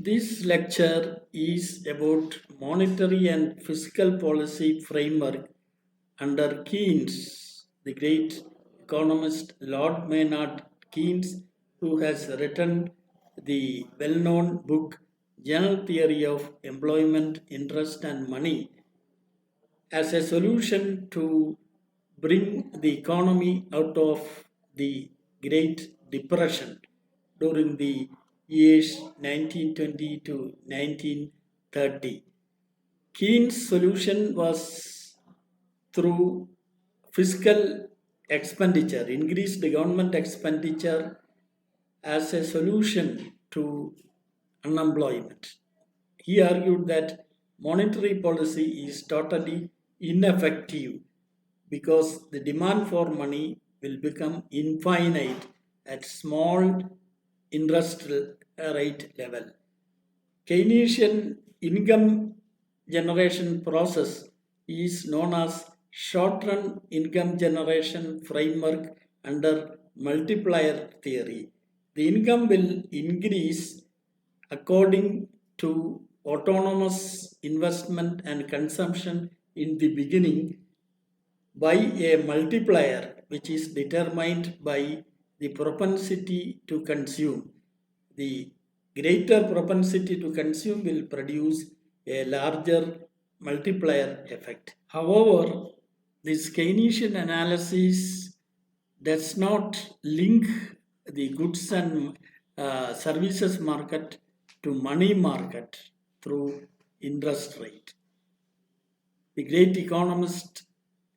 This lecture is about monetary and fiscal policy framework under Keynes, the great economist Lord Maynard Keynes, who has written the well-known book General Theory of Employment, Interest and Money as a solution to bring the economy out of the Great Depression during the years 1920 to 1930. Keynes' solution was through fiscal expenditure, increased government expenditure as a solution to unemployment. He argued that monetary policy is totally ineffective because the demand for money will become infinite at small interest rate level. Keynesian income generation process is known as short-run income generation framework under multiplier theory. The income will increase according to autonomous investment and consumption in the beginning by a multiplier which is determined by the propensity to consume. The greater propensity to consume will produce a larger multiplier effect. However, this Keynesian analysis does not link the goods and services market to money market through interest rate. The great economist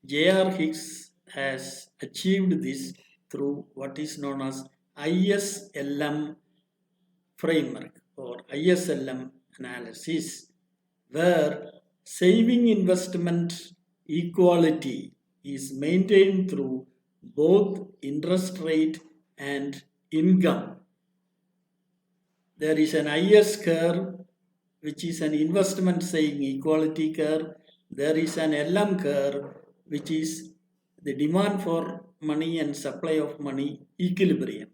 J.R. Hicks has achieved this through what is known as ISLM framework or ISLM analysis, where saving investment equality is maintained through both interest rate and income. There is an IS curve, which is an investment saving equality curve. There is an LM curve, which is the demand for money and supply of money equilibrium.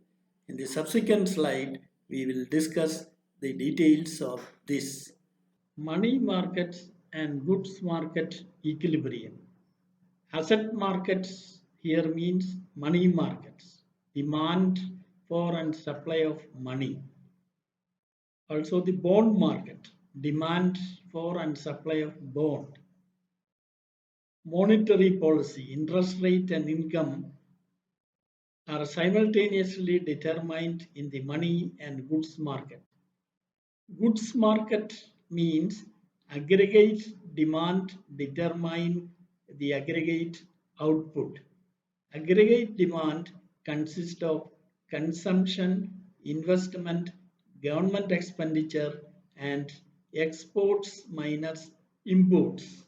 In the subsequent slide, we will discuss the details of this. Money markets and goods market equilibrium. Asset markets here means money markets, demand for and supply of money. Also the bond market, demand for and supply of bond. Monetary policy, interest rate and income are simultaneously determined in the money and goods market. Goods market means aggregate demand determine the aggregate output. Aggregate demand consists of consumption, investment, government expenditure, and exports minus imports.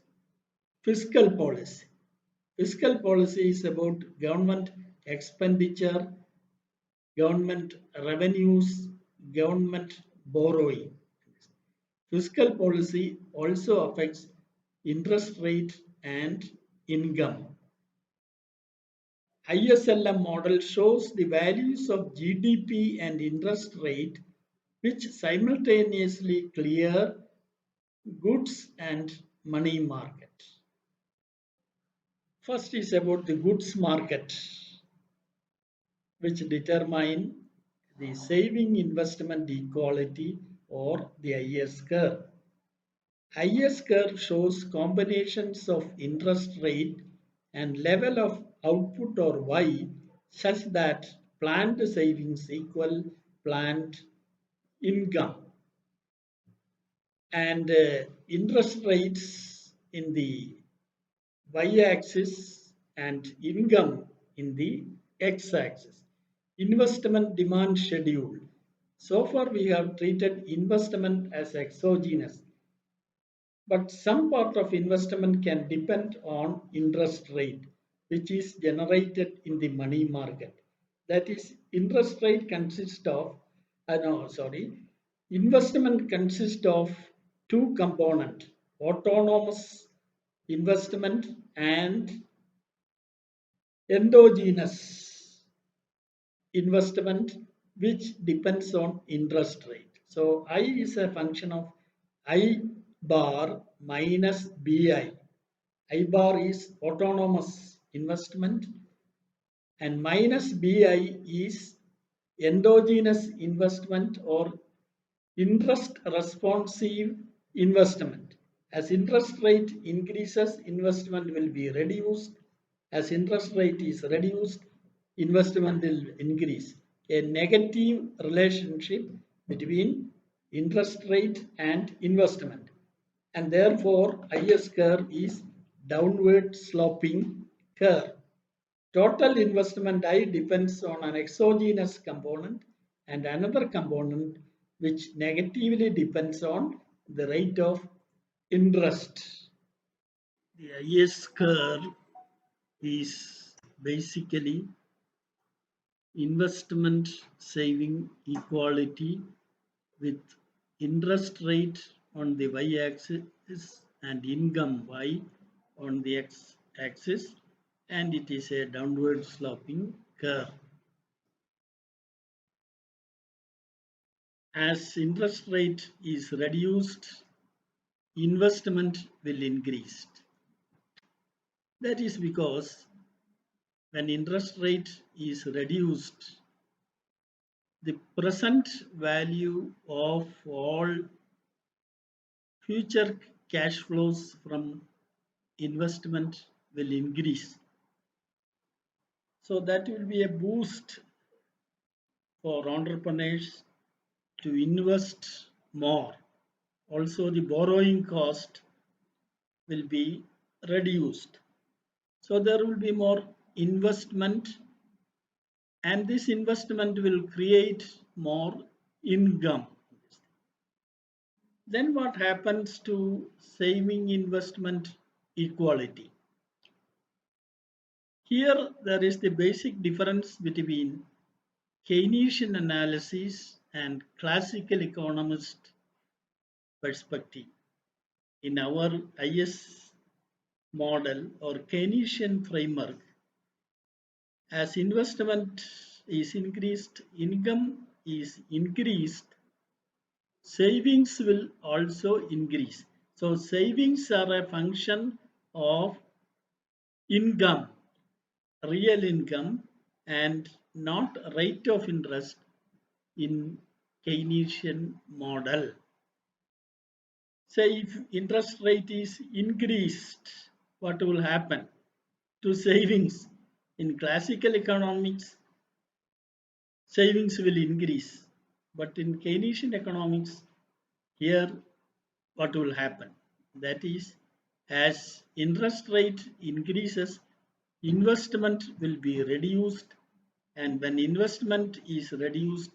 Fiscal policy. Fiscal policy is about government expenditure, government revenues, government borrowing. Fiscal policy also affects interest rate and income. ISLM model shows the values of GDP and interest rate which simultaneously clear goods and money market. First is about the goods market, which determine the saving investment equality or the IS curve. IS curve shows combinations of interest rate and level of output or Y such that planned savings equal planned income. And interest rates in the y-axis and income in the x-axis. Investment demand schedule. So far we have treated investment as exogenous, but some part of investment can depend on interest rate, which is generated in the money market. That is, interest rate consists of, investment consists of two components, autonomous investment and endogenous investment, which depends on interest rate. So I is a function of I bar minus BI. I bar is autonomous investment and minus BI is endogenous investment or interest responsive investment. As interest rate increases, investment will be reduced. As interest rate is reduced, investment will increase. A negative relationship between interest rate and investment. And therefore, IS curve is downward sloping curve. Total investment I depends on an exogenous component and another component which negatively depends on the rate of interest. The IS curve is basically investment saving equality with interest rate on the y-axis and income y on the x-axis, and it is a downward sloping curve. As interest rate is reduced, investment will increase. That is because when interest rate is reduced, the present value of all future cash flows from investment will increase. So that will be a boost for entrepreneurs to invest more. Also, the borrowing cost will be reduced. So there will be more investment, and this investment will create more income. Then what happens to saving investment equality? Here there is the basic difference between Keynesian analysis and classical economist perspective. In our IS model or Keynesian framework, as investment is increased, income is increased, savings will also increase. So savings are a function of income, real income, and not rate of interest in Keynesian model. Say if interest rate is increased, what will happen to savings? In classical economics, savings will increase. But in Keynesian economics, here what will happen? That is, as interest rate increases, investment will be reduced, and when investment is reduced,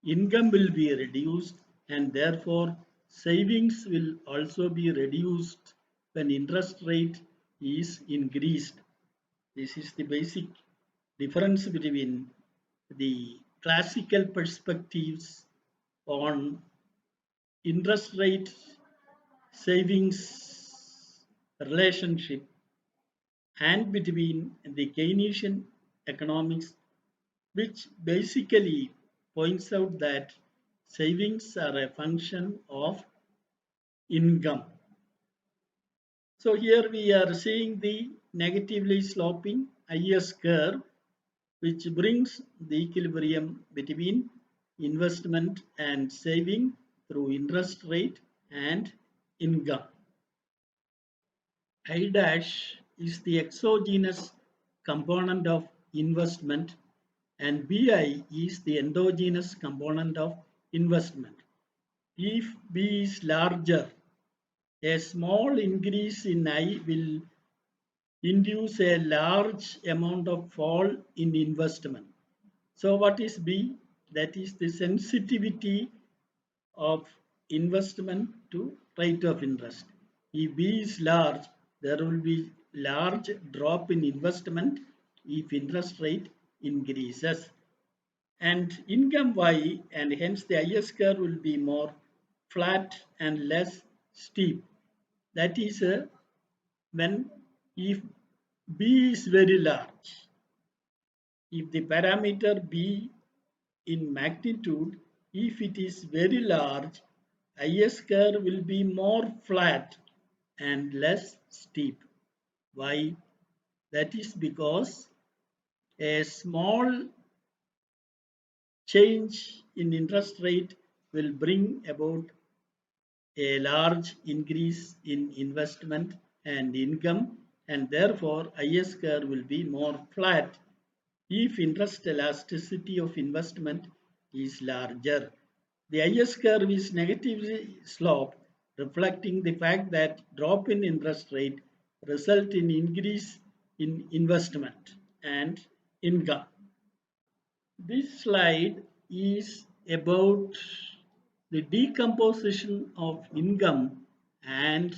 income will be reduced, and therefore savings will also be reduced when interest rate is increased. This is the basic difference between the classical perspectives on interest rate savings relationship and between the Keynesian economics, which basically points out that savings are a function of income. So here we are seeing the negatively sloping IS curve, which brings the equilibrium between investment and saving through interest rate and income. I dash is the exogenous component of investment and BI is the endogenous component of investment. If B is larger, a small increase in I will induce a large amount of fall in investment. So what is B? That is the sensitivity of investment to rate of interest. If B is large, there will be large drop in investment if interest rate increases. And income Y and hence the IS curve will be more flat and less steep. That is when if B is very large, if the parameter B in magnitude If it is very large, IS curve will be more flat and less steep. Why? That is because a small change in interest rate will bring about a large increase in investment and income, and therefore IS curve will be more flat if interest elasticity of investment is larger. The IS curve is negatively sloped, reflecting the fact that drop in interest rate result in increase in investment and income. This slide is about the decomposition of income and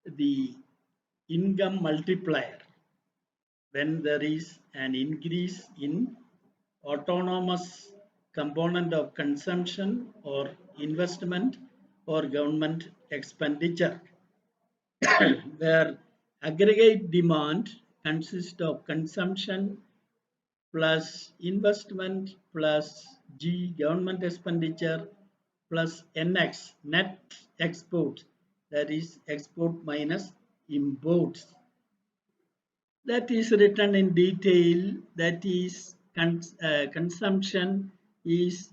the income multiplier when there is an increase in autonomous component of consumption or investment or government expenditure, where aggregate demand consists of consumption plus investment plus G government expenditure plus NX net export, that is export minus imports. That is written in detail, that is consumption is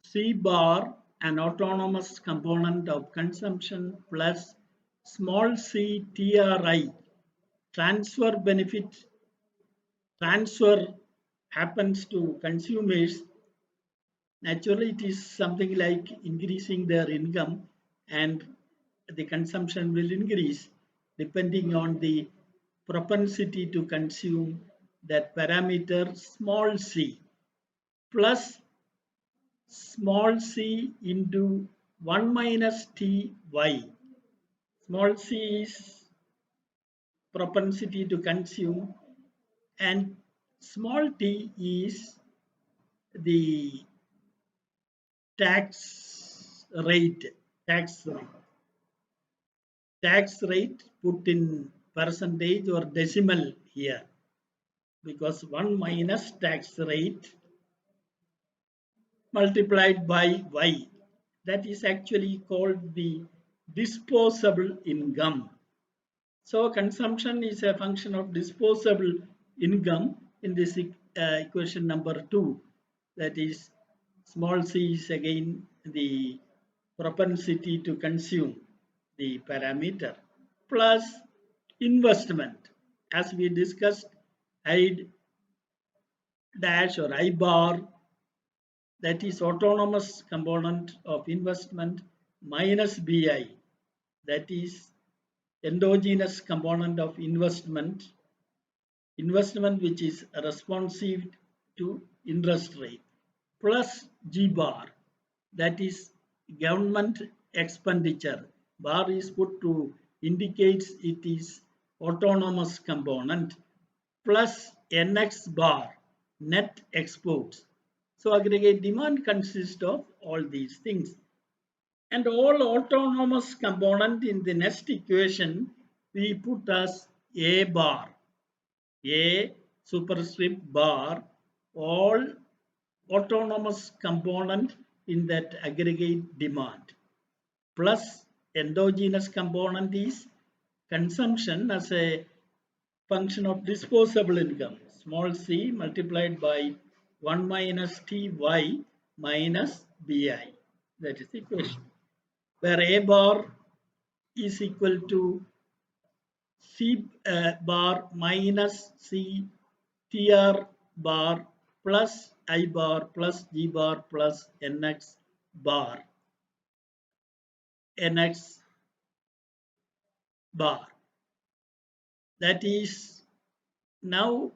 C bar, an autonomous component of consumption, plus small c TRI, transfer benefit transfer happens to consumers. Naturally, it is something like increasing their income and the consumption will increase depending on the propensity to consume, that parameter small c, plus small c into 1 minus ty. Small c is propensity to consume and small t is the tax rate. Tax rate put in percentage or decimal here, because 1 minus tax rate multiplied by y, that is actually called the disposable income. So consumption is a function of disposable income in this equation number 2, that is small c is again the propensity to consume, the parameter, plus investment. As we discussed, I dash or I bar, that is autonomous component of investment, minus BI, that is endogenous component of investment which is responsive to interest rate, plus G bar, that is government expenditure. Bar is put to indicates it is autonomous component, plus NX bar, net exports. So aggregate demand consists of all these things. And all autonomous component in the next equation we put as A bar. A superscript bar, all autonomous component in that aggregate demand, plus endogenous component is consumption as a function of disposable income, small c multiplied by 1 minus ty minus bi. That is the equation, where A bar is equal to C bar minus C TR bar plus I bar plus G bar plus NX bar. NX bar. That is now,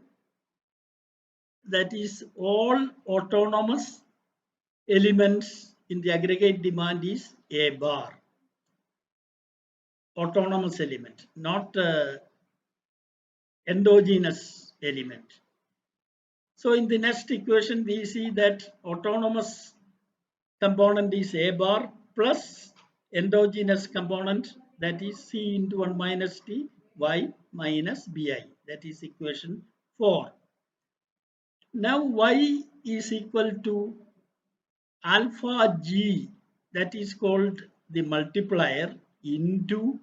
that is all autonomous elements in the aggregate demand is A bar. Autonomous element, not endogenous element. So in the next equation we see that autonomous component is A bar plus endogenous component, that is C into 1 minus T y minus Bi, that is equation 4. Now y is equal to alpha G, that is called the multiplier, into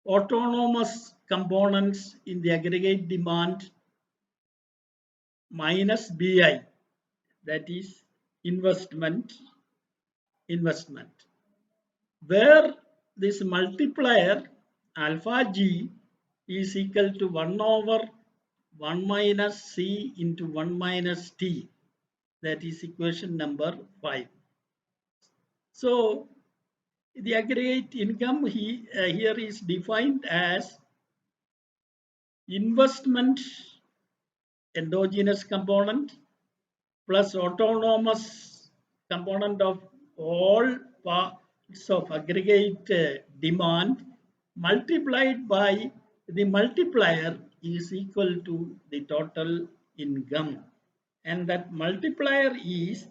autonomous components in the aggregate demand minus BI, that is investment, where this multiplier alpha G is equal to 1 over 1 minus C into 1 minus T, that is equation number 5. So the aggregate income here is defined as investment endogenous component plus autonomous component of all parts of aggregate demand multiplied by the multiplier is equal to the total income, and that multiplier is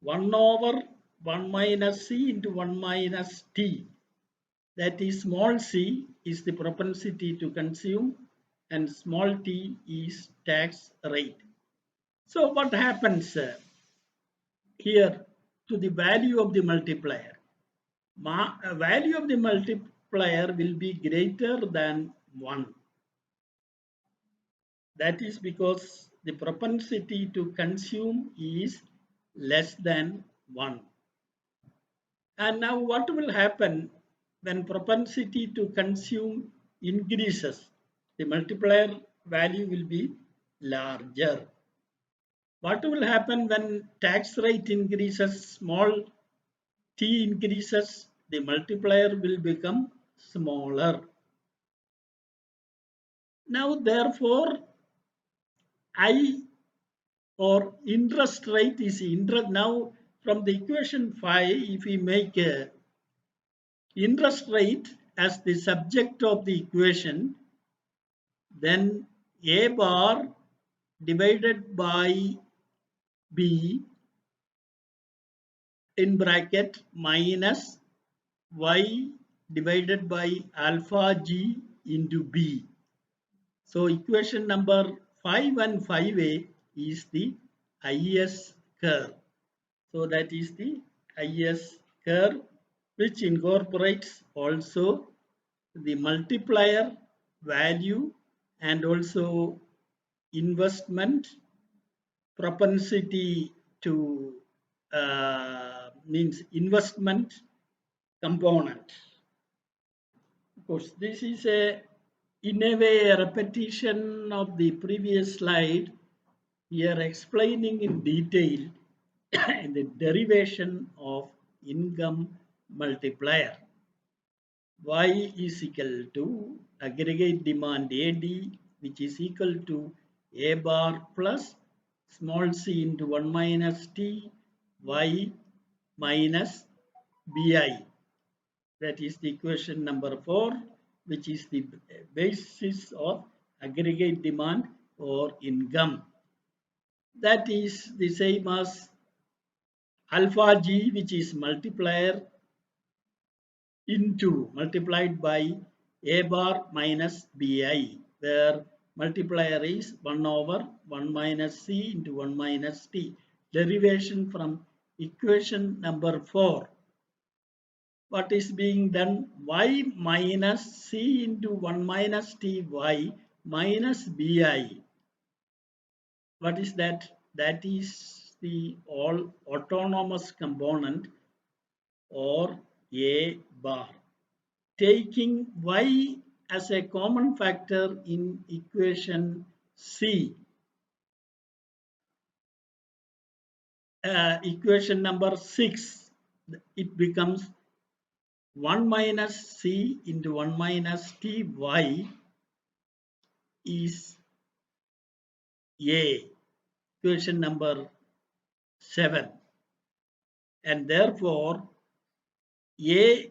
1 over 1 minus C into 1 minus T, that is small c is the propensity to consume and small t is tax rate. So what happens here to the value of the multiplier? Value of the multiplier will be greater than 1. That is because the propensity to consume is less than 1. And now what will happen when propensity to consume increases? The multiplier value will be larger. What will happen when tax rate increases, small t increases, the multiplier will become smaller. Now therefore, I or interest rate is interest. Now from the equation 5, if we make a interest rate as the subject of the equation, then A bar divided by B in bracket minus Y divided by alpha G into B. So equation number 5 and 5A is the IS curve. So that is the IS curve, which incorporates also the multiplier value and also investment propensity to means investment component. Of course, this is in a way a repetition of the previous slide. Here explaining in detail the derivation of income multiplier. Y is equal to aggregate demand AD, which is equal to A bar plus small c into 1 minus T Y minus BI. That is the equation number 4, which is the basis of aggregate demand or income. That is the same as alpha G, which is multiplier into multiplied by A bar minus BI, where multiplier is 1 over 1 minus C into 1 minus T. Derivation from equation number 4. What is being done? Y minus C into 1 minus T Y minus BI. What is that? That is the all autonomous component or A bar. Taking Y as a common factor in equation C, equation number 6, it becomes 1 minus C into 1 minus Ty is A, equation number 7, and therefore A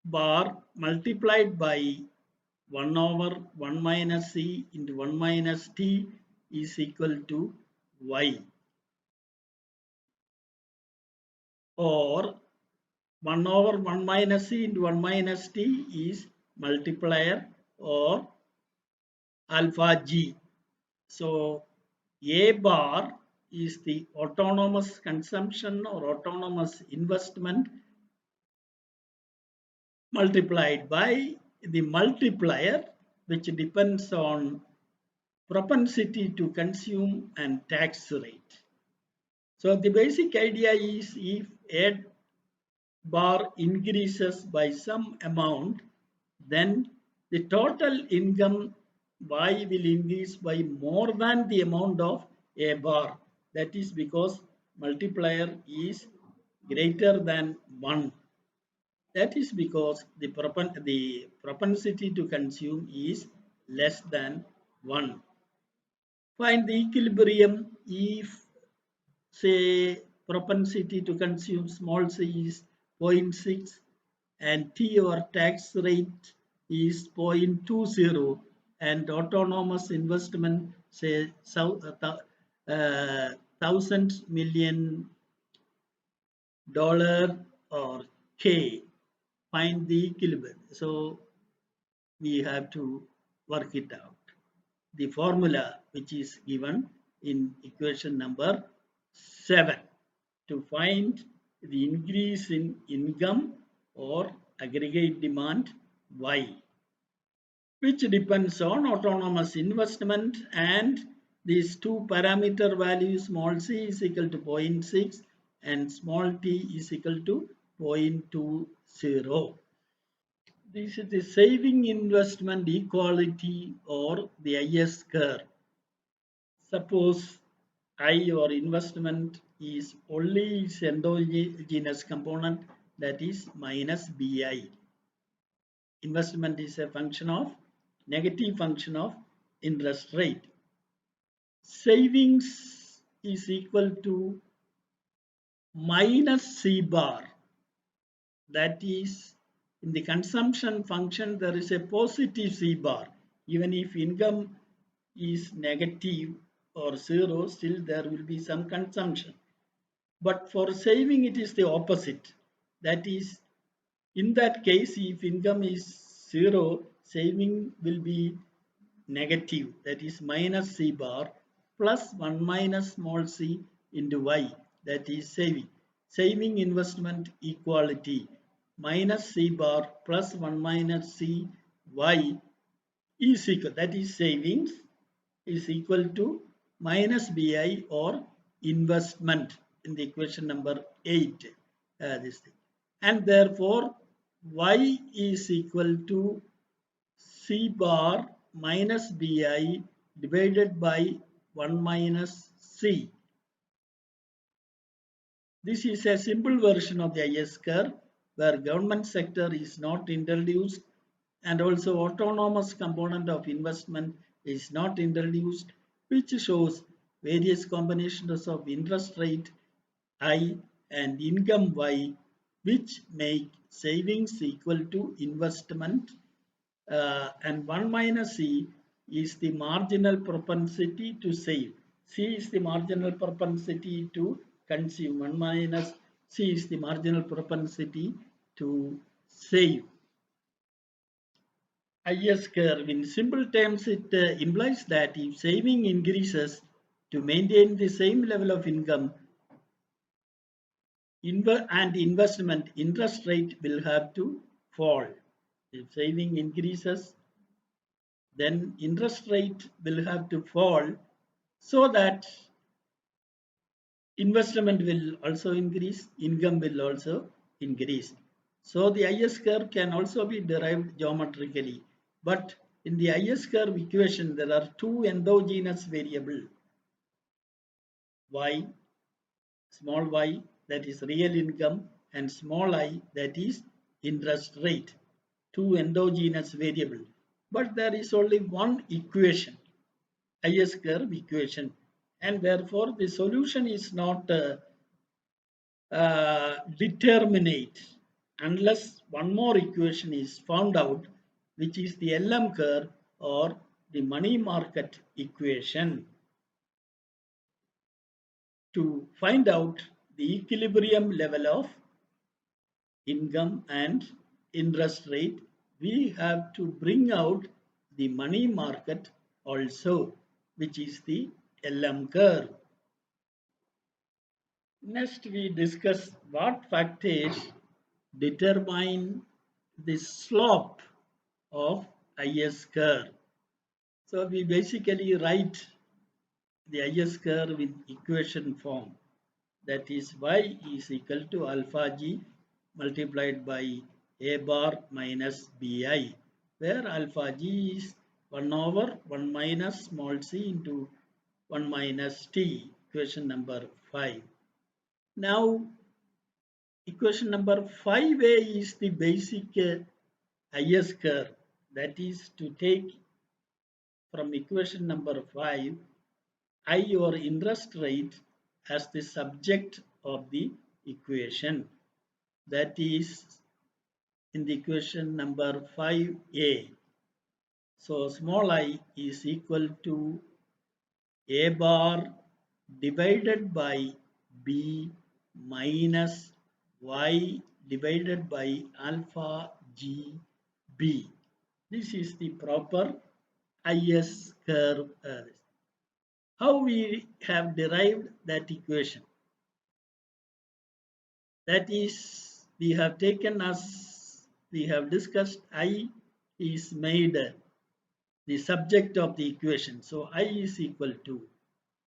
bar multiplied by 1 over 1 minus C into 1 minus T is equal to Y, or 1 over 1 minus C into 1 minus T is multiplier or alpha G. So A bar is the autonomous consumption or autonomous investment multiplied by the multiplier, which depends on propensity to consume and tax rate. So the basic idea is if a bar increases by some amount, then the total income Y will increase by more than the amount of A bar. That is because multiplier is greater than 1. That is because the propensity to consume is less than 1. Find the equilibrium if, say, propensity to consume small c is zero point 0.6 and T or tax rate is 0.20 and autonomous investment say $1,000 million or K. Find the equilibrium. So we have to work it out. The formula which is given in equation number 7 to find the increase in income or aggregate demand Y, which depends on autonomous investment, and these two parameter values small c is equal to 0.6 and small t is equal to 0.20. This is the saving investment equality or the IS curve. Suppose I or investment is only its endogenous component, that is minus BI. Investment is a function of negative function of interest rate. Savings is equal to minus C bar. That is, in the consumption function there is a positive C bar. Even if income is negative or zero, still there will be some consumption. But for saving it is the opposite. That is, in that case, if income is zero, saving will be negative. That is minus C bar plus 1 minus small c into Y. That is saving. Saving investment equality minus C bar plus 1 minus C Y is equal. That is savings is equal to minus BI or investment in the equation number 8. This thing. And therefore, Y is equal to C bar minus BI divided by 1 minus C. This is a simple version of the IS curve where government sector is not introduced and also autonomous component of investment is not introduced, which shows various combinations of interest rate I and income Y, which make savings equal to investment, and 1 minus C is the marginal propensity to save. C is the marginal propensity to consume. 1 minus C is the marginal propensity to save. IS curve, in simple terms, it implies that if saving increases to maintain the same level of income and investment, interest rate will have to fall. If saving increases, then interest rate will have to fall so that investment will also increase, income will also increase. So the IS curve can also be derived geometrically. But in the IS curve equation, there are two endogenous variables, y, small y, that is real income, and small I, that is interest rate. Two endogenous variables. But there is only one equation, IS curve equation, and therefore the solution is not determinate unless one more equation is found out, which is the LM curve or the money market equation. To find out the equilibrium level of income and interest rate, we have to bring out the money market also, which is the LM curve. Next, we discuss what factors determine the slope of IS curve. So we basically write the IS curve in equation form. That is y is equal to alpha g multiplied by a bar minus bi, where alpha g is 1 over 1 minus small c into 1 minus t, equation number 5. Now, equation number 5a is the basic IS curve. That is to take from equation number 5, I or interest rate as the subject of the equation. That is in the equation number 5a. So small I is equal to a bar divided by b minus y divided by alpha g b. This is the proper IS curve. How we have derived that equation? That is, we have taken as we have discussed, I is made the subject of the equation. So I is equal to.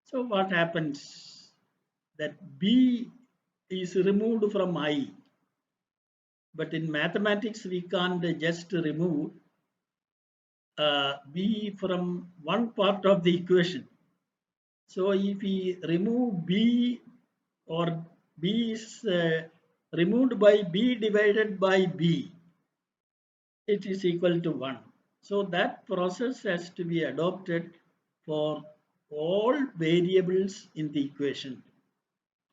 So what happens? That B is removed from I. But in mathematics, we can't just remove B from one part of the equation. So if we remove B, or B is removed by B divided by B, it is equal to 1. So that process has to be adopted for all variables in the equation.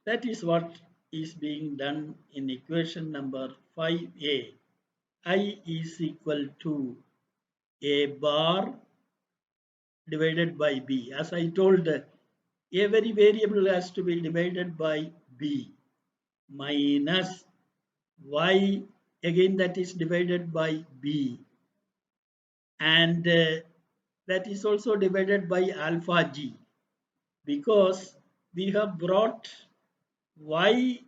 That is what is being done in equation number 5a. I is equal to a bar divided by b. As I told, every variable has to be divided by b minus y, again that is divided by b, and that is also divided by alpha g, because we have brought y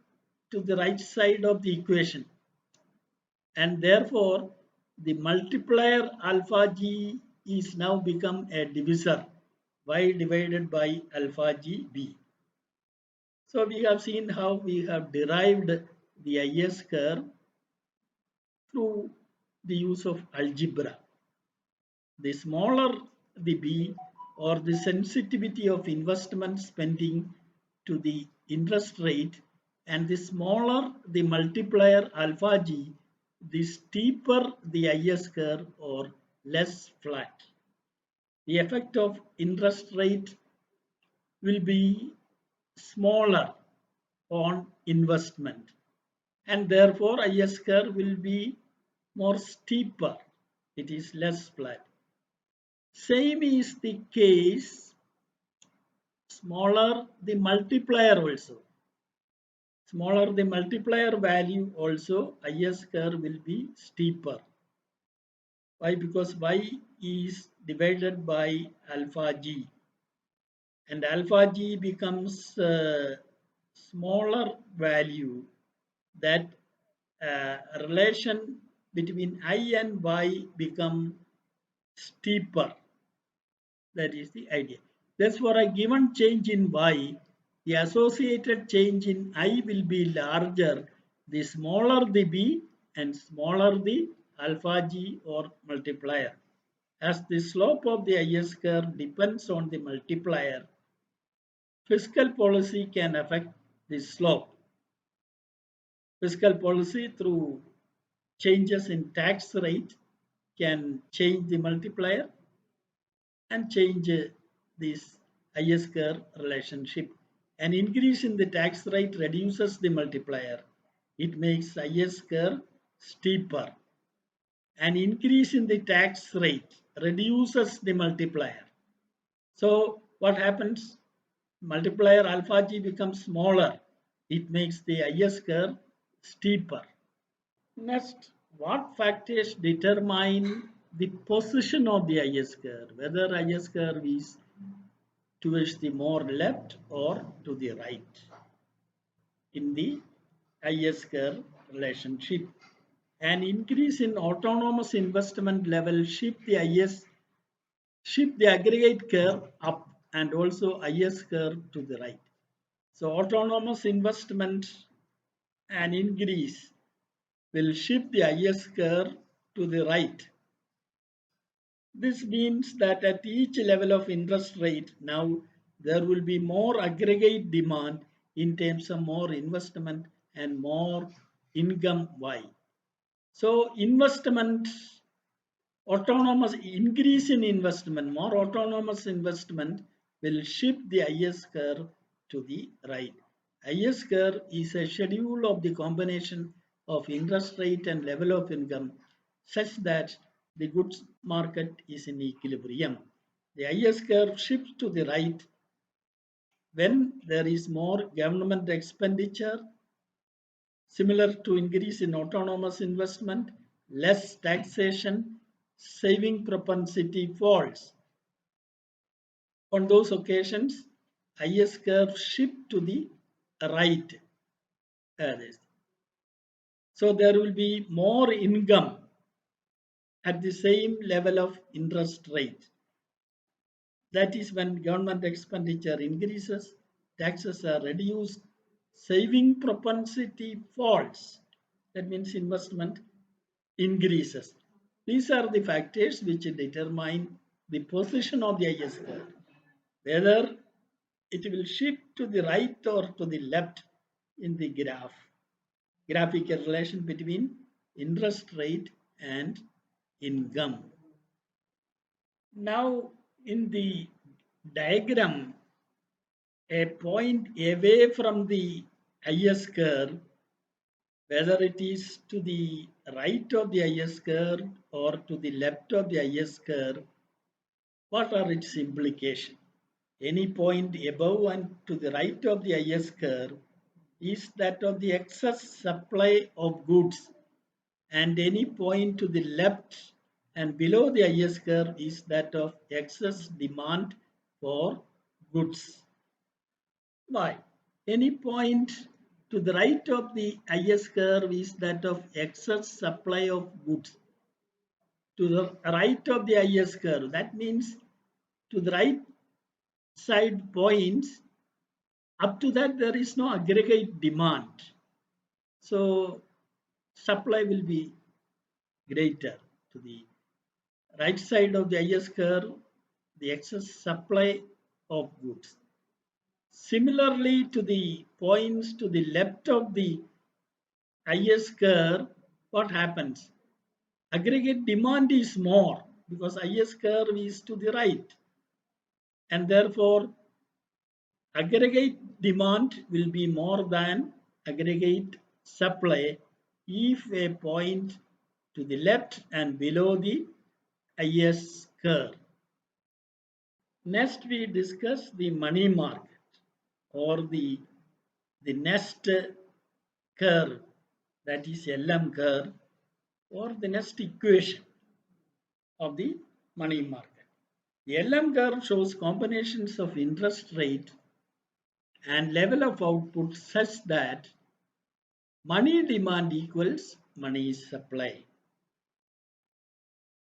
to the right side of the equation, and therefore the multiplier alpha g is now become a divisor, y divided by alpha g b. So we have seen how we have derived the IS curve through the use of algebra. The smaller the b, or the sensitivity of investment spending to the interest rate, and the smaller the multiplier alpha g, the steeper the IS curve, or less flat. The effect of interest rate will be smaller on investment, and therefore IS curve will be more steeper. It is less flat. Same is the case, smaller the multiplier also. Smaller the multiplier value also, IS curve will be steeper. Why? Because y is divided by alpha g, and alpha g becomes smaller value. That relation between I and y become steeper. That is the idea. Thus, for a given change in y, the associated change in I will be larger the smaller the b and smaller the alpha g, or multiplier. As the slope of the IS curve depends on the multiplier, fiscal policy can affect the slope. Fiscal policy through changes in tax rate can change the multiplier and change this IS curve relationship. An increase in the tax rate reduces the multiplier. It makes IS curve steeper. An increase in the tax rate reduces the multiplier. So what happens? Multiplier alpha g becomes smaller. It makes the IS curve steeper. Next, what factors determine the position of the IS curve? Whether IS curve is towards the more left or to the right. in the IS-curve relationship. An increase in autonomous investment level shift the aggregate curve up and also IS curve to the right. So autonomous investment and increase will shift the IS curve to the right. This means that at each level of interest rate, now there will be more aggregate demand in terms of more investment and more income Y. So investment, autonomous increase in investment, more autonomous investment will shift the IS curve to the right. IS curve is a schedule of the combination of interest rate and level of income such that the goods market is in equilibrium. The IS curve shifts to the right when there is more government expenditure, similar to increase in autonomous investment, less taxation, saving propensity falls. On those occasions, IS curve shift to the right. So there will be more income at the same level of interest rate. That is when government expenditure increases, taxes are reduced, saving propensity falls. That means investment increases. These are the factors which determine the position of the IS curve, whether it will shift to the right or to the left in the graph. Graphical relation between interest rate and income. Now, in the diagram, a point away from the IS curve, whether it is to the right of the IS curve or to the left of the IS curve, what are its implications? Any point above and to the right of the IS curve is that of the excess supply of goods, and any point to the left and below the IS curve is that of excess demand for goods. Why? Any point to the right of the IS curve is that of excess supply of goods. To the right of the IS curve, that means to the right side points, up to that there is no aggregate demand. So supply will be greater. To the right side of the IS curve, the excess supply of goods. Similarly, to the points to the left of the IS curve, what happens? Aggregate demand is more because IS curve is to the right, and therefore aggregate demand will be more than aggregate supply if a point to the left and below the IS curve. Next, we discuss the money market or the next curve, that is LM curve, or the next equation of the money market. The LM curve shows combinations of interest rate and level of output such that money demand equals money supply.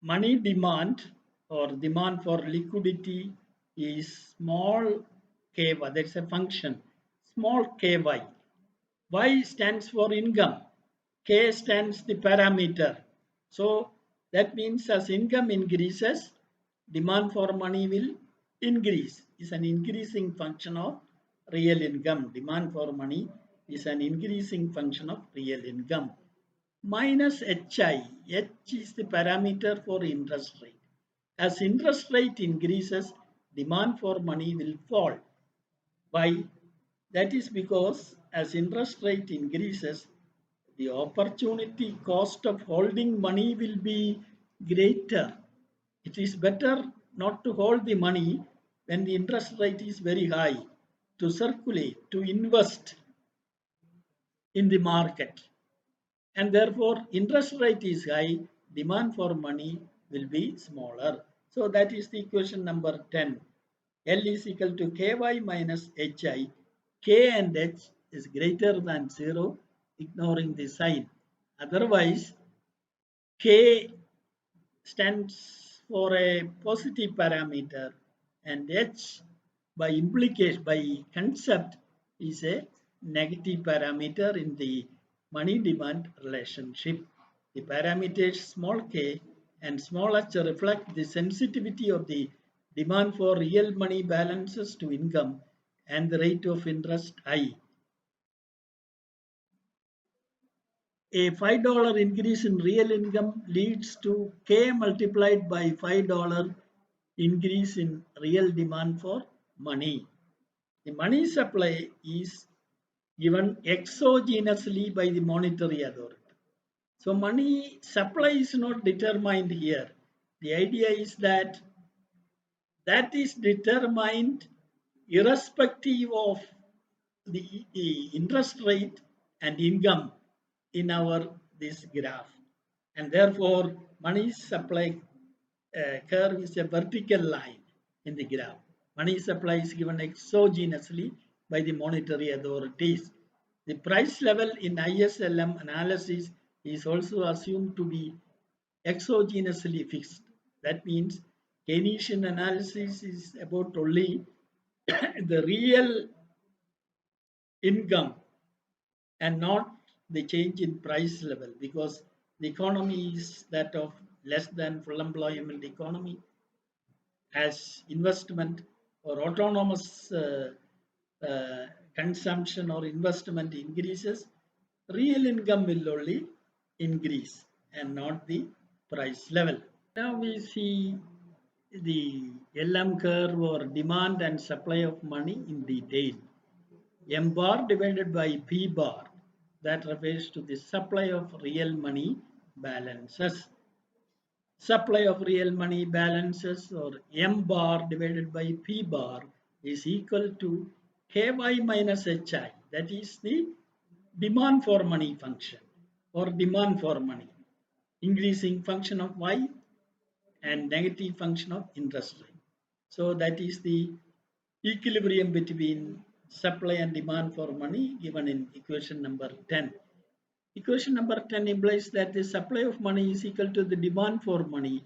Money demand or demand for liquidity is small ky, that's a function, small ky. Y stands for income, K stands the parameter. So that means as income increases, demand for money will increase. It's an increasing function of real income. Demand for money is an increasing function of real income. Minus HI. H is the parameter for interest rate. As interest rate increases, demand for money will fall. Why? That is because as interest rate increases, the opportunity cost of holding money will be greater. It is better not to hold the money when the interest rate is very high, to circulate, to invest in the market. And therefore, interest rate is high, demand for money will be smaller. So that is the equation number 10. L is equal to Ky minus Hi. K and H is greater than 0, ignoring the sign. Otherwise, K stands for a positive parameter and H by implication, by concept, is a negative parameter in the money demand relationship. The parameters small k and small h reflect the sensitivity of the demand for real money balances to income and the rate of interest I. A $5 increase in real income leads to K multiplied by $5 increase in real demand for money. The money supply is given exogenously by the monetary authority. So money supply is not determined here. The idea is that is determined irrespective of the interest rate and income in our this graph, and therefore money supply curve is a vertical line in the graph. Money supply is given exogenously by the monetary authorities. The price level in ISLM analysis is also assumed to be exogenously fixed. That means Keynesian analysis is about only the real income and not the change in price level, because the economy is that of less than full employment economy. As investment or autonomous consumption or investment increases, real income will only increase and not the price level. Now we see the LM curve or demand and supply of money in detail. M bar divided by P bar, that refers to the supply of real money balances. Supply of real money balances, or M bar divided by P bar, is equal to Ky minus Hi. That is the demand for money function or demand for money, increasing function of Y and negative function of interest rate. So that is the equilibrium between supply and demand for money given in equation number 10. Equation number 10 implies that the supply of money is equal to the demand for money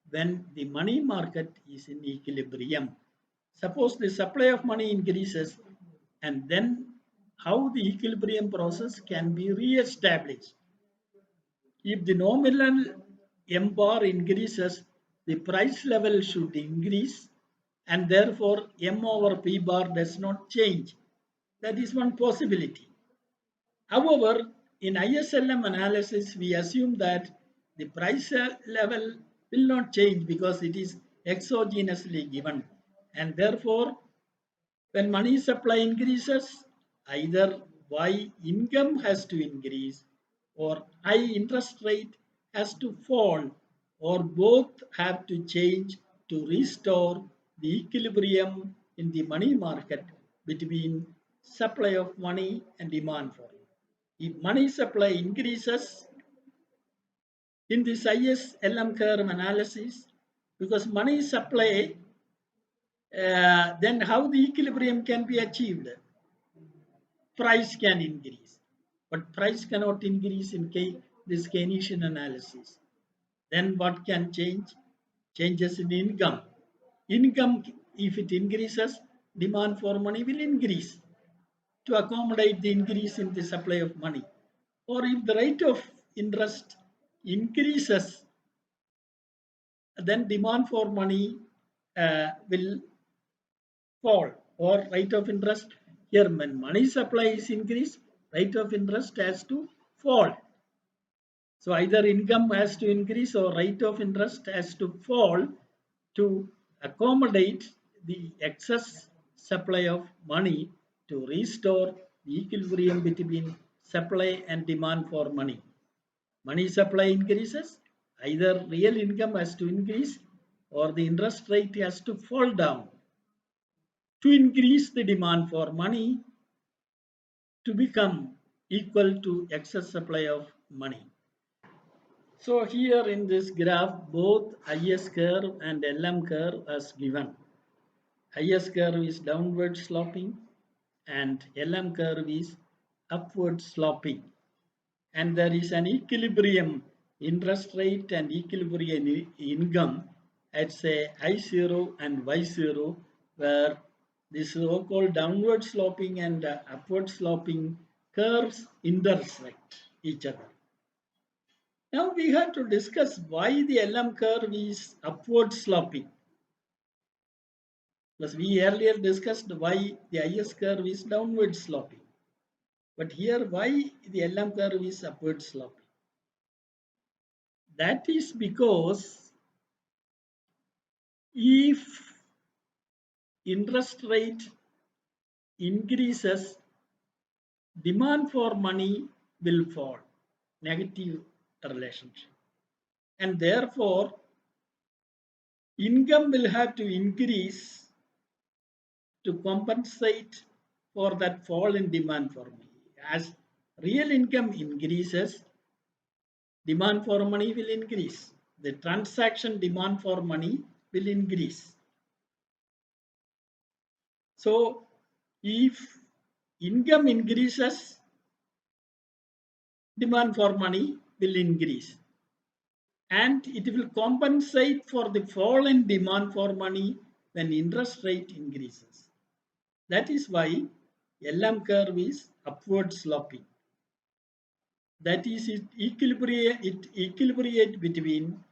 when the money market is in equilibrium. Suppose the supply of money increases, and then how the equilibrium process can be re-established. If the nominal M bar increases, the price level should increase, and therefore M over P bar does not change. That is one possibility. However, in ISLM analysis, we assume that the price level will not change because it is exogenously given, and therefore when money supply increases, either Y income has to increase or I interest rate has to fall, or both have to change to restore the equilibrium in the money market between supply of money and demand for it. If money supply increases in this ISLM curve analysis, because money supply, then how the equilibrium can be achieved? Price can increase, but price cannot increase in this Keynesian analysis. Then what can change? Changes in income. Income, if it increases, demand for money will increase to accommodate the increase in the supply of money. Or if the rate of interest increases, then demand for money will fall, or rate of interest. Here, when money supply is increased, rate of interest has to fall. So either income has to increase or rate of interest has to fall to accommodate the excess supply of money to restore the equilibrium between supply and demand for money. Money supply increases, either real income has to increase or the interest rate has to fall down to increase the demand for money to become equal to excess supply of money. So here in this graph, both IS curve and LM curve as given. IS curve is downward sloping and LM curve is upward sloping, and there is an equilibrium interest rate and equilibrium income at say I0 and Y0, where this so-called downward sloping and upward sloping curves intersect each other. Now we have to discuss why the LM curve is upward sloping. Plus we earlier discussed why the IS curve is downward sloping. But here why the LM curve is upward sloping? That is because if interest rate increases, demand for money will fall, negative relationship. And therefore, income will have to increase to compensate for that fall in demand for money. As real income increases, demand for money will increase. The transaction demand for money will increase. So, if income increases, demand for money will increase. And it will compensate for the fall in demand for money when interest rate increases. That is why LM curve is upward sloping. That is, it equilibrates between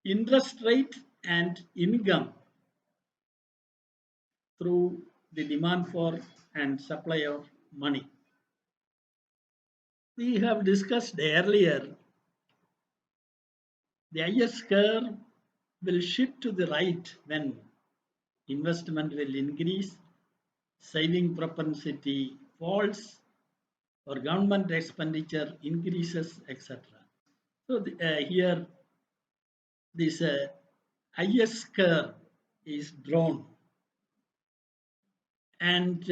interest rate and income through the demand for and supply of money. We have discussed earlier the IS curve will shift to the right when investment will increase, saving propensity falls, or government expenditure increases, etc. So here this IS curve is drawn, and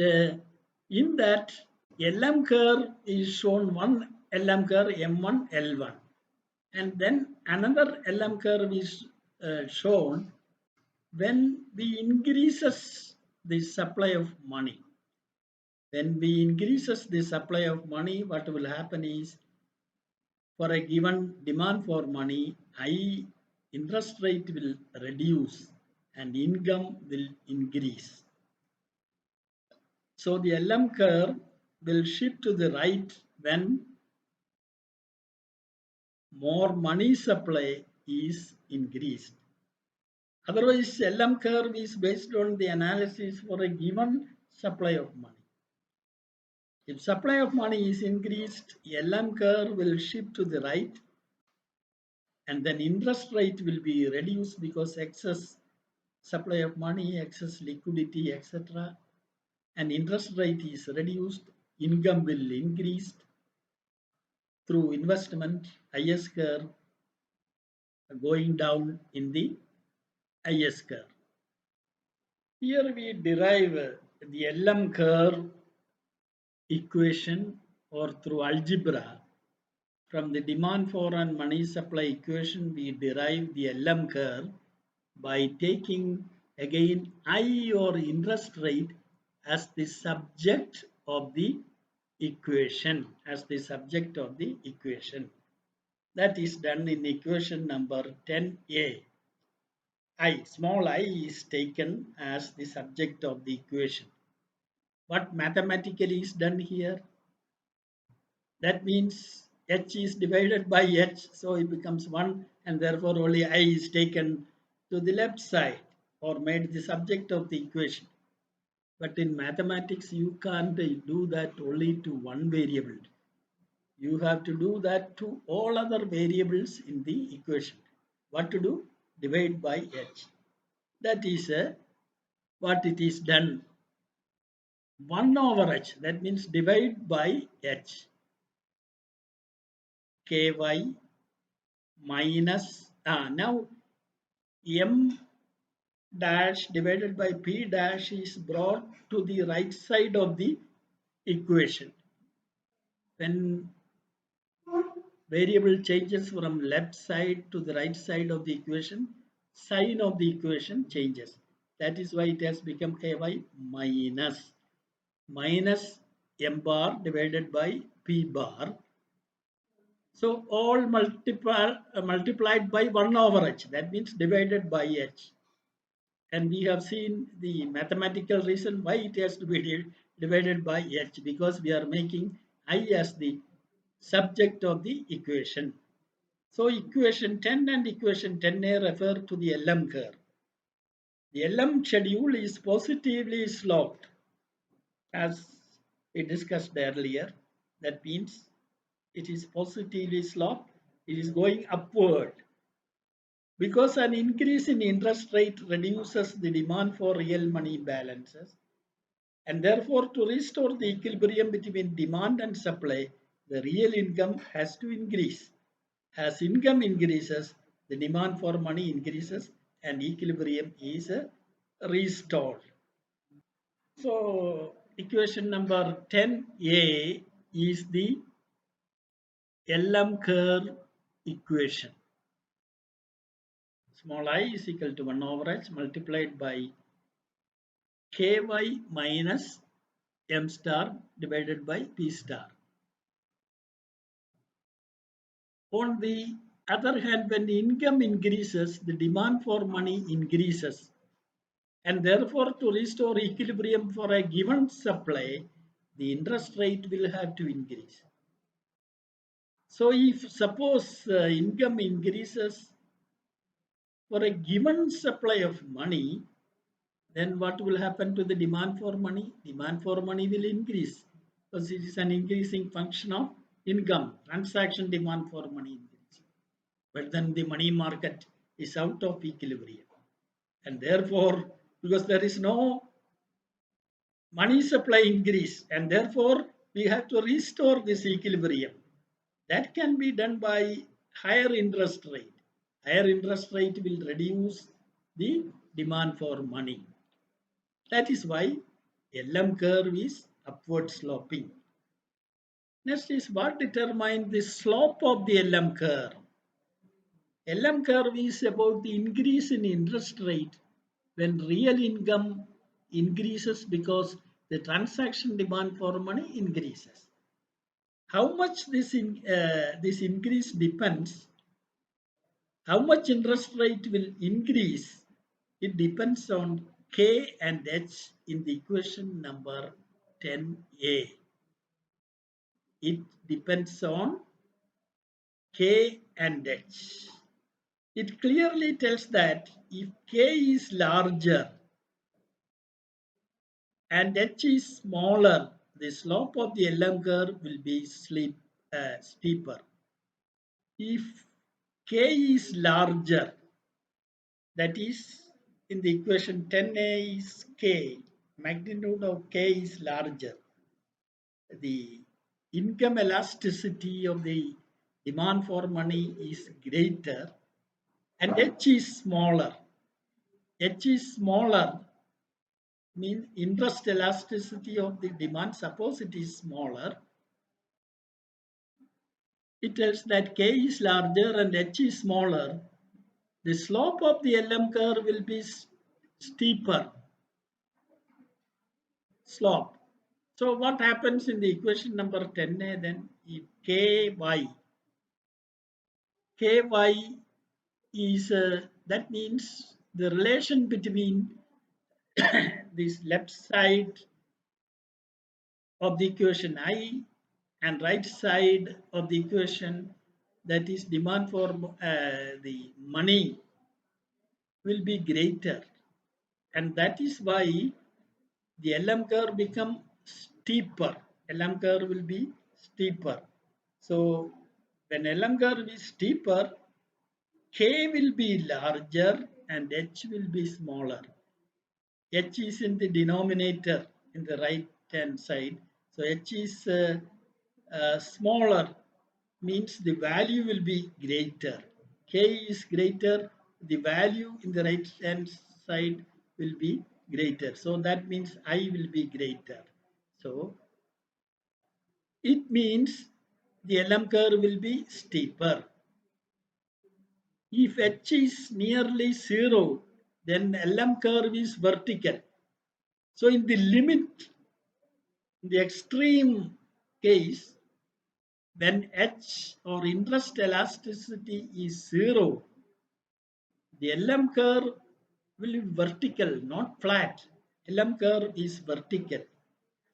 in that LM curve is shown one LM curve M1 L1, and then another LM curve is shown when we increases the supply of money. When we increases the supply of money, what will happen is, for a given demand for money, interest rate will reduce and income will increase. So the LM curve will shift to the right when more money supply is increased. Otherwise, LM curve is based on the analysis for a given supply of money. If supply of money is increased, LM curve will shift to the right, and then interest rate will be reduced because excess supply of money, excess liquidity, etc. And interest rate is reduced, income will increase through investment, IS curve going down in the IS curve. Here we derive the LM curve equation, or through algebra. From the demand for and money supply equation, we derive the LM curve by taking again I, or interest rate, as the subject of the equation, That is done in equation number 10a. Small I is taken as the subject of the equation. What mathematically is done here? That means h is divided by h, so it becomes 1, and therefore only I is taken to the left side, or made the subject of the equation. But in mathematics, you can't do that only to one variable. You have to do that to all other variables in the equation. What to do? Divide by h. That is what it is done. 1 over h, that means divide by h. Ky minus, now m dash divided by p dash is brought to the right side of the equation. When variable changes from left side to the right side of the equation, sign of the equation changes. That is why it has become ky minus M bar divided by P bar. So all multiplied by 1 over H. That means divided by H. And we have seen the mathematical reason why it has to be divided by H, because we are making I as the subject of the equation. So equation 10 and equation 10a refer to the LM curve. The LM schedule is positively sloped, as we discussed earlier. That means it is positively sloped, it is going upward, because an increase in interest rate reduces the demand for real money balances, and therefore to restore the equilibrium between demand and supply, the real income has to increase. As income increases, the demand for money increases and equilibrium is restored. So equation number 10a is the LM curve equation. Small I is equal to 1 over H multiplied by ky minus m star divided by p star. On the other hand, when income increases, the demand for money increases, and therefore to restore equilibrium for a given supply, the interest rate will have to increase. So if suppose income increases for a given supply of money, then what will happen to the demand for money? Demand for money will increase, because it is an increasing function of income, transaction demand for money increase. But then the money market is out of equilibrium, and therefore, because there is no money supply increase, and therefore we have to restore this equilibrium. That can be done by higher interest rate. Higher interest rate will reduce the demand for money. That is why LM curve is upward sloping. Next is what determines the slope of the LM curve. LM curve is about the increase in interest rate when real income increases, because the transaction demand for money increases. How much this increase depends, how much interest rate will increase, it depends on K and H in the equation number 10a. It depends on K and H. It clearly tells that if K is larger and H is smaller, the slope of the LM curve will be steeper. If K is larger, that is in the equation 10a is K, magnitude of K is larger, the income elasticity of the demand for money is greater, and H is smaller. H is smaller means interest elasticity of the demand, suppose it is smaller, it tells that K is larger and H is smaller, the slope of the LM curve will be steeper slope. So what happens in the equation number 10a then? If ky is that means the relation between this left side of the equation I and right side of the equation, that is demand for the money, will be greater, and that is why the LM curve become steeper. LM curve will be steeper. So when LM curve is steeper, K will be larger and H will be smaller. H is in the denominator in the right hand side. So H is smaller, means the value will be greater. K is greater, the value in the right hand side will be greater. So that means I will be greater. So it means the LM curve will be steeper. If H is nearly 0, then LM curve is vertical. So in the limit In the extreme case, when H or interest elasticity is zero, the LM curve will be vertical, not flat. LM curve is vertical.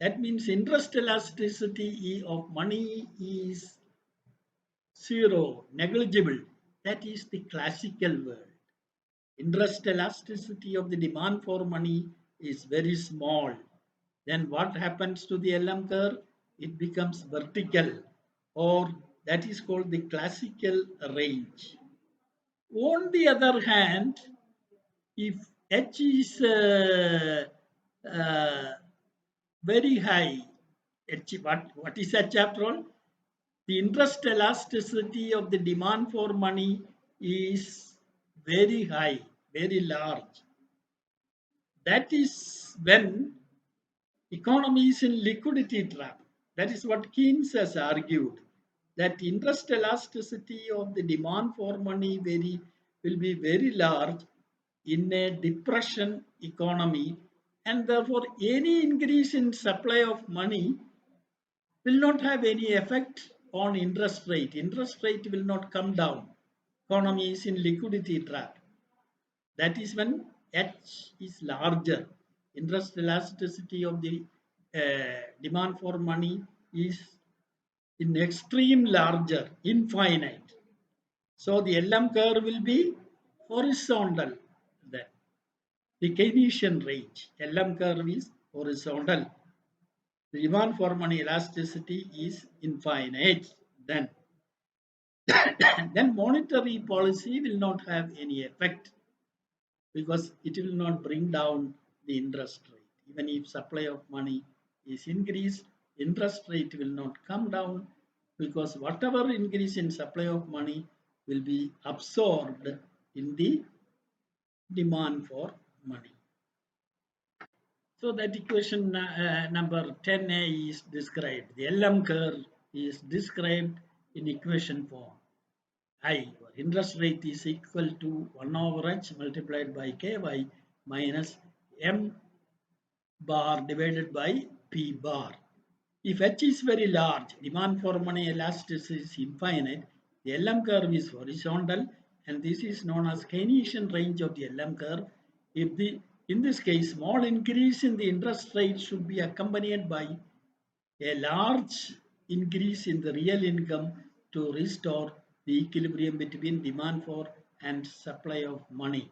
That means interest elasticity of money is zero, negligible. That is the classical world. Interest elasticity of the demand for money is very small. Then what happens to the LM curve? It becomes vertical, or that is called the classical range. On the other hand, if H is uh, very high, what is H after all? The interest elasticity of the demand for money is very high, very large. That is when economy is in liquidity trap. That is what Keynes has argued. That interest elasticity of the demand for money will be very large in a depression economy, and therefore any increase in supply of money will not have any effect on interest rate. Interest rate will not come down. Economy is in liquidity trap. That is when H is larger. Interest elasticity of the demand for money is in extreme larger, infinite. So the LM curve will be horizontal then. The Keynesian range, LM curve is horizontal. The demand for money elasticity is infinite. Then, then monetary policy will not have any effect because it will not bring down the interest rate. Even if supply of money is increased, interest rate will not come down because whatever increase in supply of money will be absorbed in the demand for money. So that equation number 10a is described. The LM curve is described in equation form. I, interest rate is equal to 1 over h multiplied by ky minus m bar divided by p bar. If h is very large, demand for money elasticity is infinite, the LM curve is horizontal, and this is known as Keynesian range of the LM curve. In this case, small increase in the interest rate should be accompanied by a large increase in the real income to restore the equilibrium between demand for and supply of money.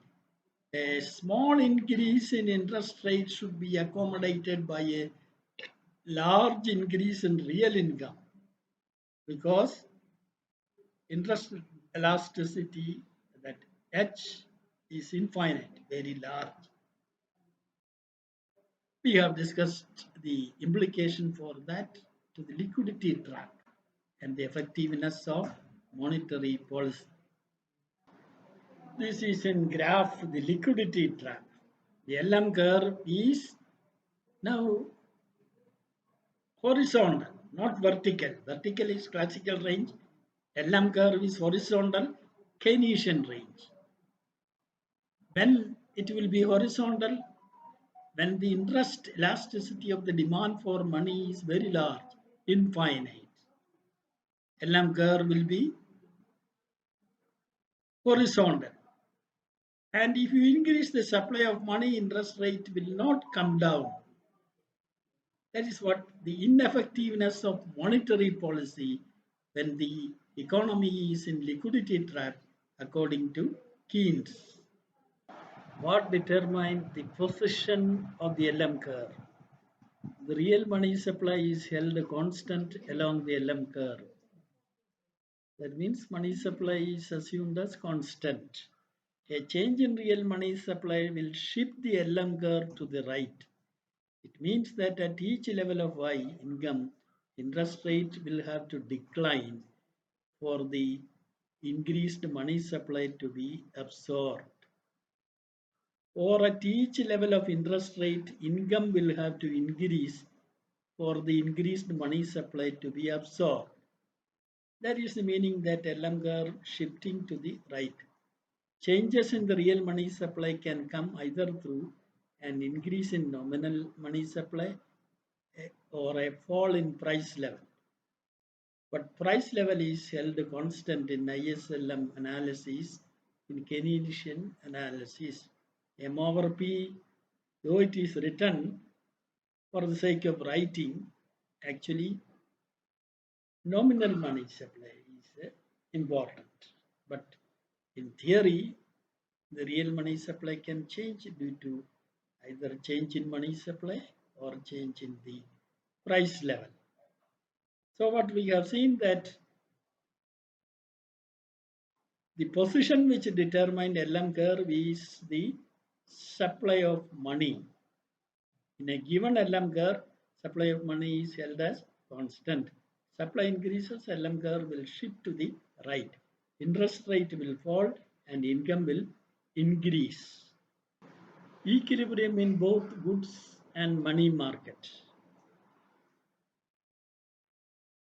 A small increase in interest rate should be accommodated by a large increase in real income because interest elasticity, that H is infinite, very large. We have discussed the implication for that to the liquidity trap and the effectiveness of monetary policy. This is in graph the liquidity trap. The LM curve is now horizontal, not vertical. Vertical is classical range. LM curve is horizontal, Keynesian range. When it will be horizontal, when the interest elasticity of the demand for money is very large, infinite, LM curve will be horizontal. And if you increase the supply of money, interest rate will not come down. That is what the ineffectiveness of monetary policy when the economy is in liquidity trap, according to Keynes. What determines the position of the LM curve? The real money supply is held constant along the LM curve. That means money supply is assumed as constant. A change in real money supply will shift the LM curve to the right. It means that at each level of Y income, interest rate will have to decline for the increased money supply to be absorbed. Or at each level of interest rate, income will have to increase for the increased money supply to be absorbed. That is the meaning that LM curve shifting to the right. Changes in the real money supply can come either through an increase in nominal money supply or a fall in price level. But price level is held constant in ISLM analysis, in Keynesian analysis. M over P, though it is written for the sake of writing, actually nominal money supply is important. But in theory, the real money supply can change due to either change in money supply or change in the price level. So what we have seen that the position which determined LM curve is the supply of money. In a given LM curve, supply of money is held as constant. Supply increases, LM curve will shift to the right. Interest rate will fall and income will increase. Equilibrium in both goods and money market.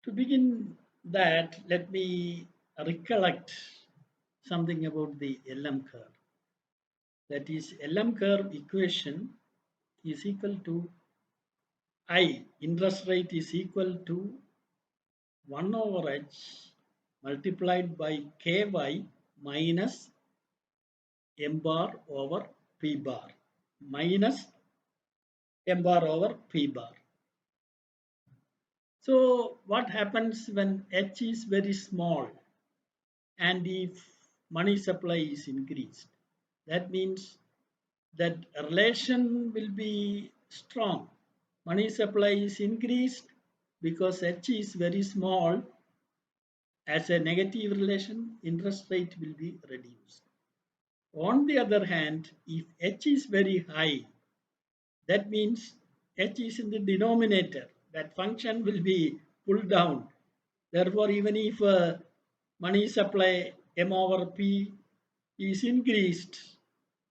To begin that, let me recollect something about the LM curve. That is, LM curve equation is equal to I, interest rate is equal to 1 over H multiplied by KY minus M bar over P bar minus M bar over P bar. So what happens when H is very small and if money supply is increased? That means that relation will be strong. Money supply is increased because H is very small. As a negative relation, interest rate will be reduced. On the other hand, if H is very high, that means H is in the denominator. That function will be pulled down. Therefore, even if money supply M over P is increased,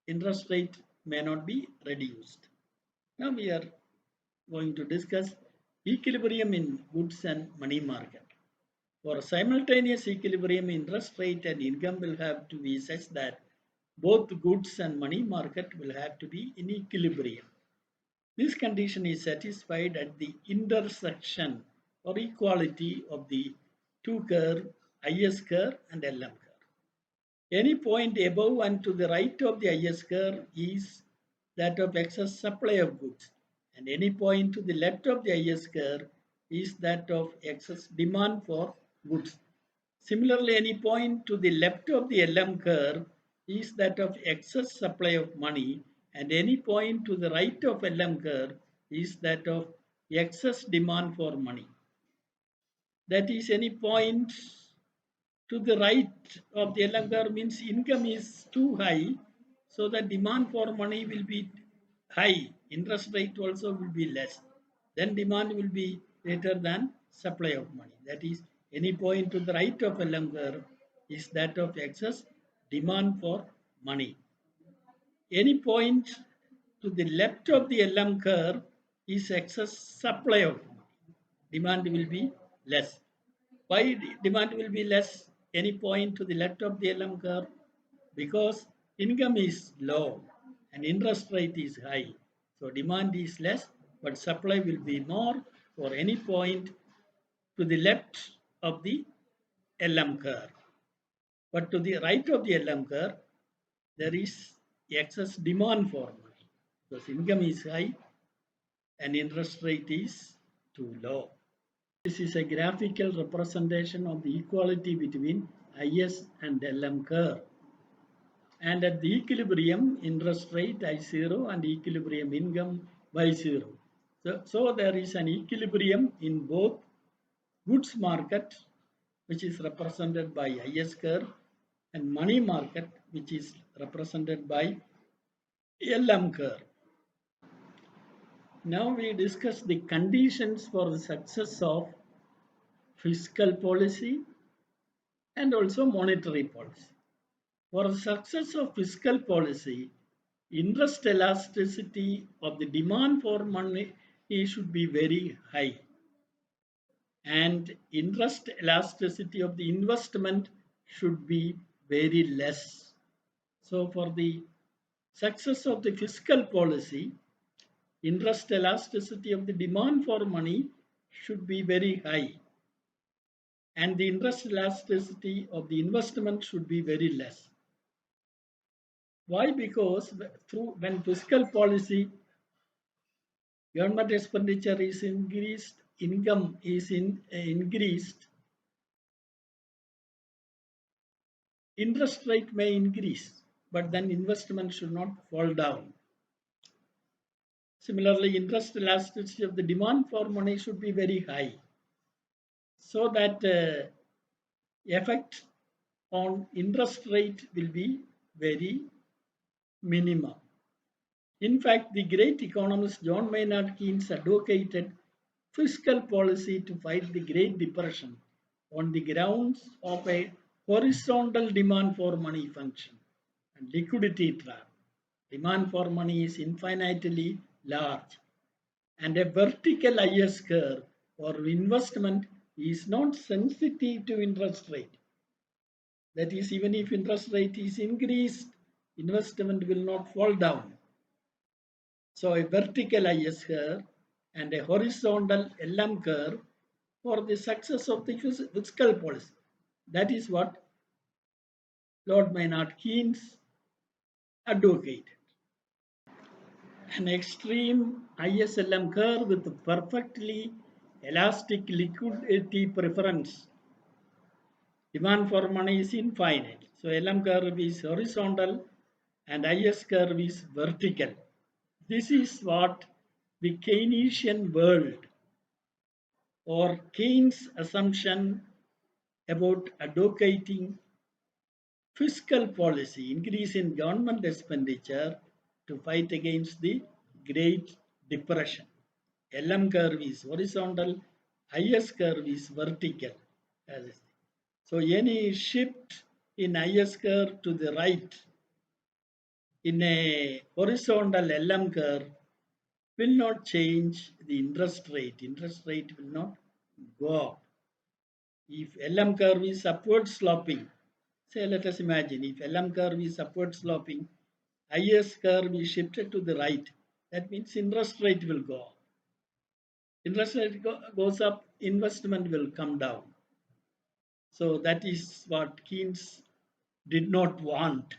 interest rate may not be reduced. Now we are going to discuss equilibrium in goods and money market. For simultaneous equilibrium, interest rate and income will have to be such that both goods and money market will have to be in equilibrium. This condition is satisfied at the intersection or equality of the two curves, IS curve and LM curve. Any point above and to the right of the IS curve is that of excess supply of goods, and any point to the left of the IS curve is that of excess demand for goods. Similarly, any point to the left of the LM curve is that of excess supply of money, and any point to the right of LM curve is that of excess demand for money. That is, any point to the right of the LM curve means income is too high, so the demand for money will be high, interest rate also will be less. Then demand will be greater than supply of money. That is, any point to the right of LM curve is that of excess demand for money. Any point to the left of the LM curve is excess supply of money. Demand will be less. Why demand will be less? Any point to the left of the LM curve? Because income is low and interest rate is high. So demand is less, but supply will be more for any point to the left of the LM curve. But to the right of the LM curve, there is excess demand for money because income is high and interest rate is too low. This is a graphical representation of the equality between IS and LM curve. And at the equilibrium, interest rate I0 and equilibrium income Y0. So there is an equilibrium in both goods market, which is represented by IS curve, and money market, which is represented by LM curve. Now we discuss the conditions for the success of fiscal policy and also monetary policy. For the success of fiscal policy, interest elasticity of the demand for money should be very high, and interest elasticity of the investment should be very less. So for the success of the fiscal policy, interest elasticity of the demand for money should be very high, and the interest elasticity of the investment should be very less. Why? Because through when fiscal policy, government expenditure is increased, income is increased, interest rate may increase, but then investment should not fall down. Similarly, interest elasticity of the demand for money should be very high, so that effect on interest rate will be very minimum. In fact, the great economist John Maynard Keynes advocated fiscal policy to fight the Great Depression on the grounds of a horizontal demand for money function and liquidity trap. Demand for money is infinitely large, and a vertical IS curve or investment is not sensitive to interest rate. That is, even if interest rate is increased, investment will not fall down. So a vertical IS curve and a horizontal LM curve for the success of the fiscal policy. That is what Lord Maynard Keynes advocated. An extreme ISLM curve with perfectly elastic liquidity preference. Demand for money is infinite. So LM curve is horizontal and IS curve is vertical. This is what the Keynesian world or Keynes' assumption about advocating fiscal policy, increase in government expenditure to fight against the Great Depression. LM curve is horizontal, IS curve is vertical. So any shift in IS curve to the right in a horizontal LM curve will not change the interest rate. Interest rate will not go up. If LM curve is upward sloping, say let us imagine if LM curve is upward sloping, IS curve is shifted to the right. That means interest rate will go up. Interest rate goes up, investment will come down. So that is what Keynes did not want,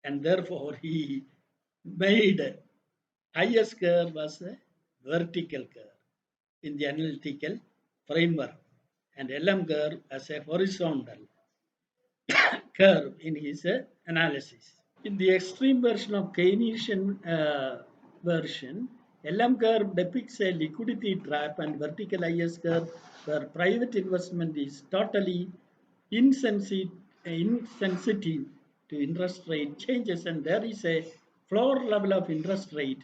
and therefore he made IS curve as a vertical curve in the analytical framework and LM curve as a horizontal curve in his analysis. In the extreme version of Keynesian version, LM curve depicts a liquidity trap and vertical IS curve where private investment is totally insensitive to interest rate changes, and there is a floor level of interest rate,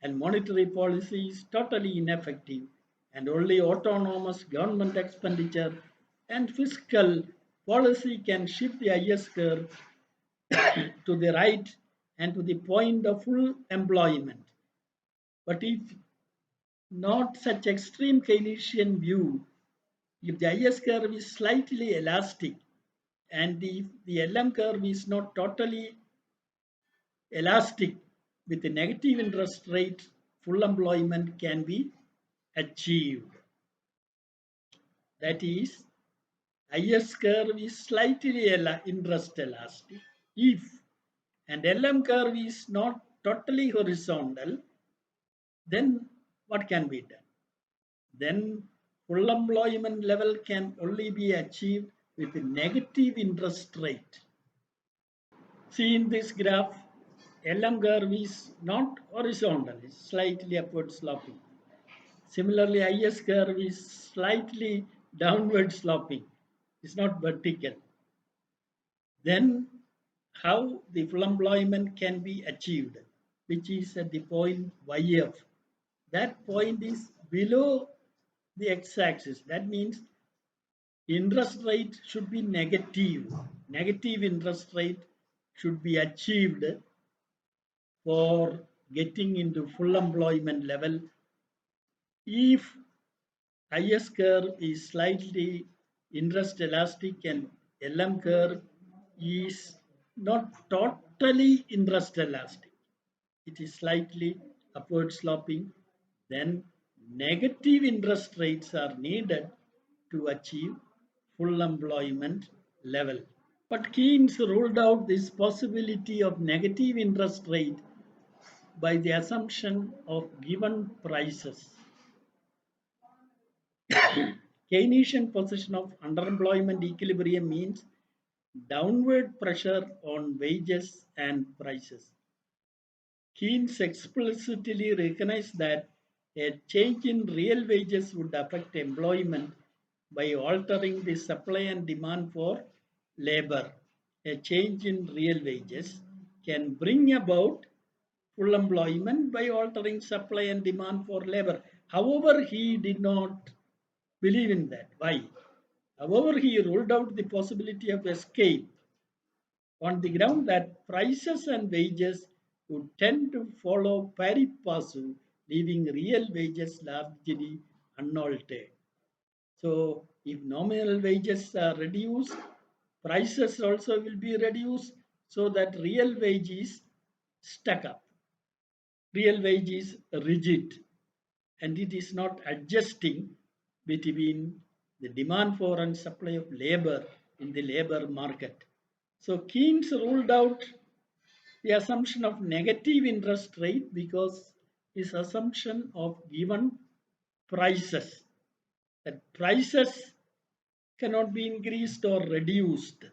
and monetary policy is totally ineffective, and only autonomous government expenditure and fiscal policy can shift the IS curve to the right and to the point of full employment. But if not such extreme Keynesian view, if the IS curve is slightly elastic and if the LM curve is not totally elastic with a negative interest rate, full employment can be achieved. That is, IS curve is slightly interest elastic if and LM curve is not totally horizontal, then what can be done? Then full employment level can only be achieved with a negative interest rate. See in this graph, LM curve is not horizontal, it's slightly upward sloping. Similarly, IS curve is slightly downward sloping, it's not vertical. Then how the full employment can be achieved, which is at the point YF. That point is below the x-axis. That means interest rate should be negative. Negative interest rate should be achieved for getting into full employment level if IS curve is slightly interest elastic and LM curve is not totally interest elastic. It is slightly upward sloping, then negative interest rates are needed to achieve full employment level. But Keynes ruled out this possibility of negative interest rate by the assumption of given prices. Keynesian position of underemployment equilibrium means downward pressure on wages and prices. Keynes explicitly recognized that a change in real wages would affect employment by altering the supply and demand for labor. A change in real wages can bring about full employment by altering supply and demand for labor. However, he did not believe in that. Why? However, he ruled out the possibility of escape on the ground that prices and wages would tend to follow pari passu, leaving real wages largely unaltered. So, if nominal wages are reduced, prices also will be reduced so that real wage is stuck up. Real wage is rigid and it is not adjusting between the demand for and supply of labor in the labor market. So Keynes ruled out the assumption of negative interest rate because his assumption of given prices, that prices cannot be increased or reduced.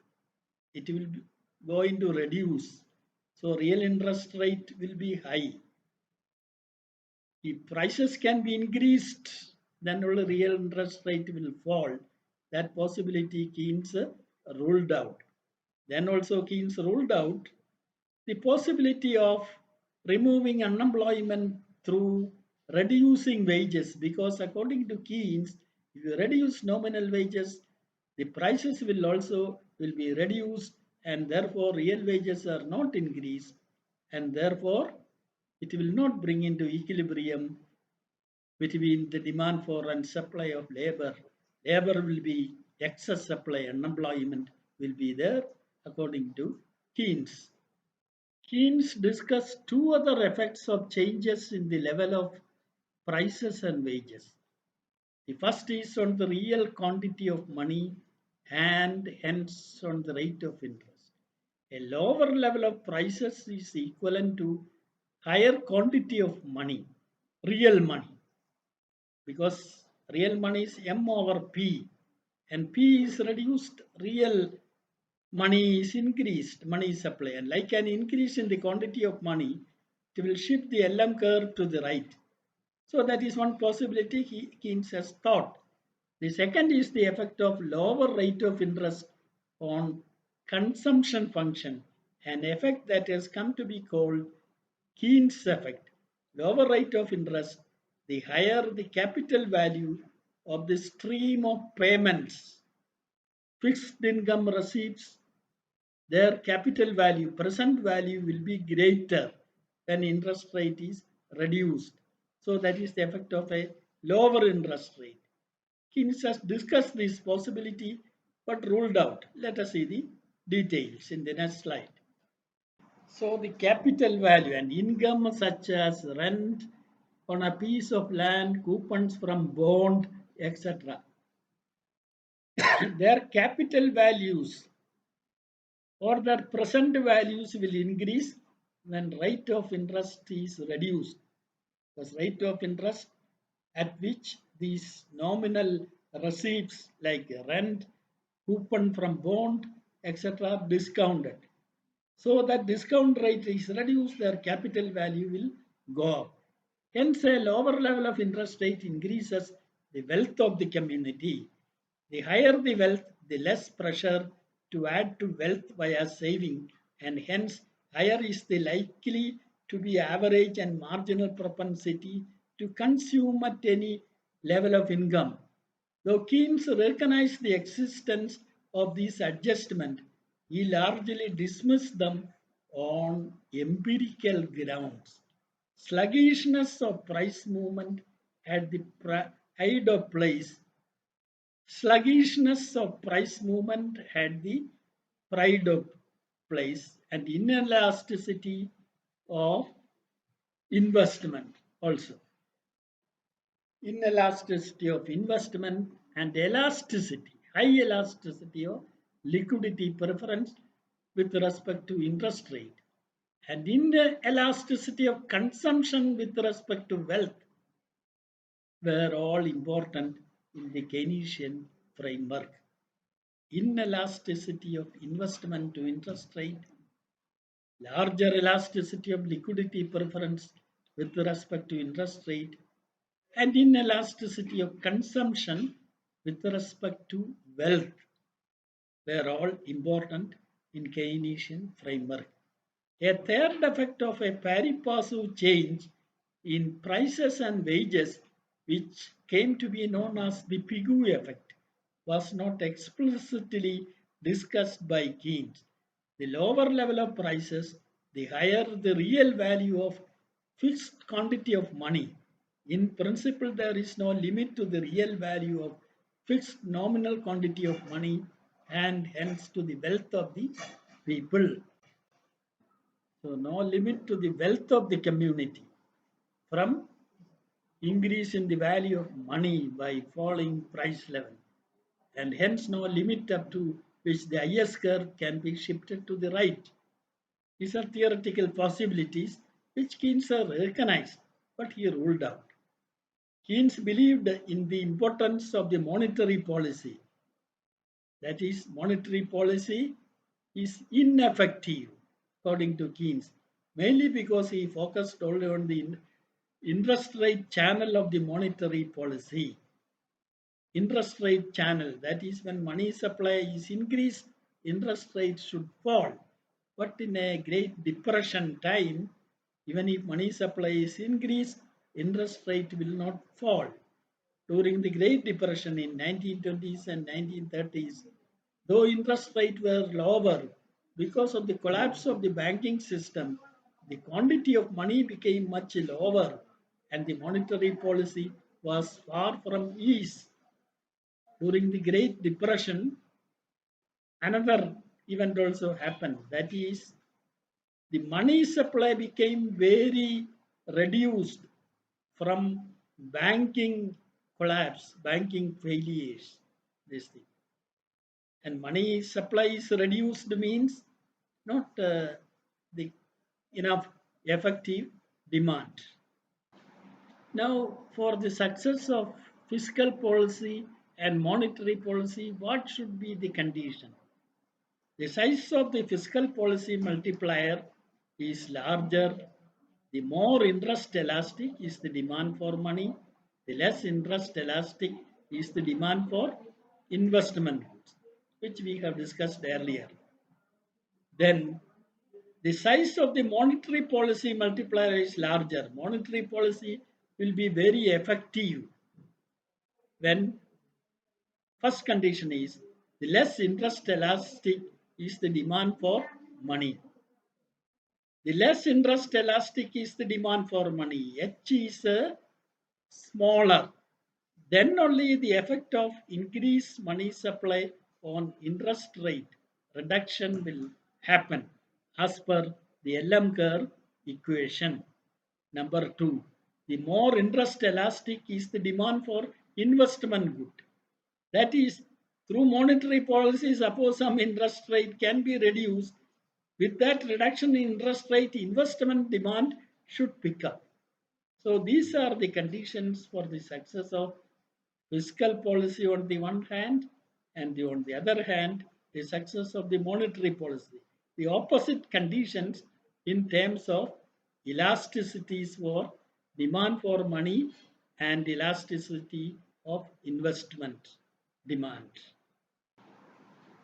It will be going to reduce. So real interest rate will be high. If prices can be increased, then only real interest rate will fall. That possibility Keynes ruled out. Then also Keynes ruled out the possibility of removing unemployment through reducing wages, because according to Keynes, if you reduce nominal wages, the prices will be reduced and therefore real wages are not increased and therefore it will not bring into equilibrium between the demand for and supply of labor. Labor will be excess supply, unemployment will be there according to Keynes. Keynes discussed two other effects of changes in the level of prices and wages. The first is on the real quantity of money and hence on the rate of interest. A lower level of prices is equivalent to higher quantity of money, real money, because real money is M over P and P is reduced, real money is increased, money supply, and like an increase in the quantity of money, it will shift the LM curve to the right. So that is one possibility Keynes has thought. The second is the effect of lower rate of interest on consumption function, an effect that has come to be called Keynes effect. Lower rate of interest, the higher the capital value of the stream of payments. Fixed income receipts, their capital value, present value will be greater when interest rate is reduced. So that is the effect of a lower interest rate. Keynes has discussed this possibility but ruled out. Let us see the details in the next slide. So the capital value and income such as rent on a piece of land, coupons from bond, etc. Their capital values or their present values will increase when rate of interest is reduced. Because rate of interest at which these nominal receipts like rent, coupon from bond, etc. discounted. So that discount rate is reduced, their capital value will go up. Hence, a lower level of interest rate increases the wealth of the community. The higher the wealth, the less pressure to add to wealth via saving, and hence higher is the likely to be average and marginal propensity to consume at any level of income. Though Keynes recognized the existence of these adjustments, he largely dismissed them on empirical grounds. Sluggishness of price movement at the pride of place. Sluggishness of price movement had the pride of place and inelasticity of investment also. Inelasticity of investment and high elasticity of liquidity preference with respect to interest rate, and inelasticity of consumption with respect to wealth were all important in the Keynesian framework. Inelasticity of investment to interest rate, larger elasticity of liquidity preference with respect to interest rate, and inelasticity of consumption with respect to wealth were all important in Keynesian framework. A third effect of a pari passu change in prices and wages, which came to be known as the Pigou effect, was not explicitly discussed by Keynes. The lower level of prices, the higher the real value of fixed quantity of money. In principle, there is no limit to the real value of fixed nominal quantity of money and hence to the wealth of the people. So no limit to the wealth of the community from increase in the value of money by falling price level, and hence no limit up to which the highest curve can be shifted to the right. These are theoretical possibilities which Keynes recognized, but he ruled out. Keynes believed in the importance of the monetary policy. That is, monetary policy is ineffective, according to Keynes, mainly because he focused only on the interest rate channel of the monetary policy. Interest rate channel, that is, when money supply is increased, interest rates should fall. But in a Great Depression time, even if money supply is increased, interest rate will not fall. During the Great Depression in 1920s and 1930s, though interest rates were lower because of the collapse of the banking system, the quantity of money became much lower and the monetary policy was far from ease. During the Great Depression, another event also happened. That is, the money supply became very reduced from banking collapse, banking failures. This thing. And money supply is reduced means not the enough effective demand. Now, for the success of fiscal policy and monetary policy, what should be the condition? The size of the fiscal policy multiplier is larger. The more interest elastic is the demand for money, the less interest elastic is the demand for investment goods, which we have discussed earlier. Then the size of the monetary policy multiplier is larger. Monetary policy will be very effective when first condition is the less interest elastic is the demand for money. The less interest elastic is the demand for money. H is smaller. Then only the effect of increased money supply on interest rate reduction will happen as per the LM curve equation. Number two, the more interest elastic is the demand for investment good. That is, through monetary policy, suppose some interest rate can be reduced. With that reduction in interest rate, investment demand should pick up. So these are the conditions for the success of fiscal policy on the one hand, and on the other hand, the success of the monetary policy. The opposite conditions in terms of elasticities for demand for money and elasticity of investment demand.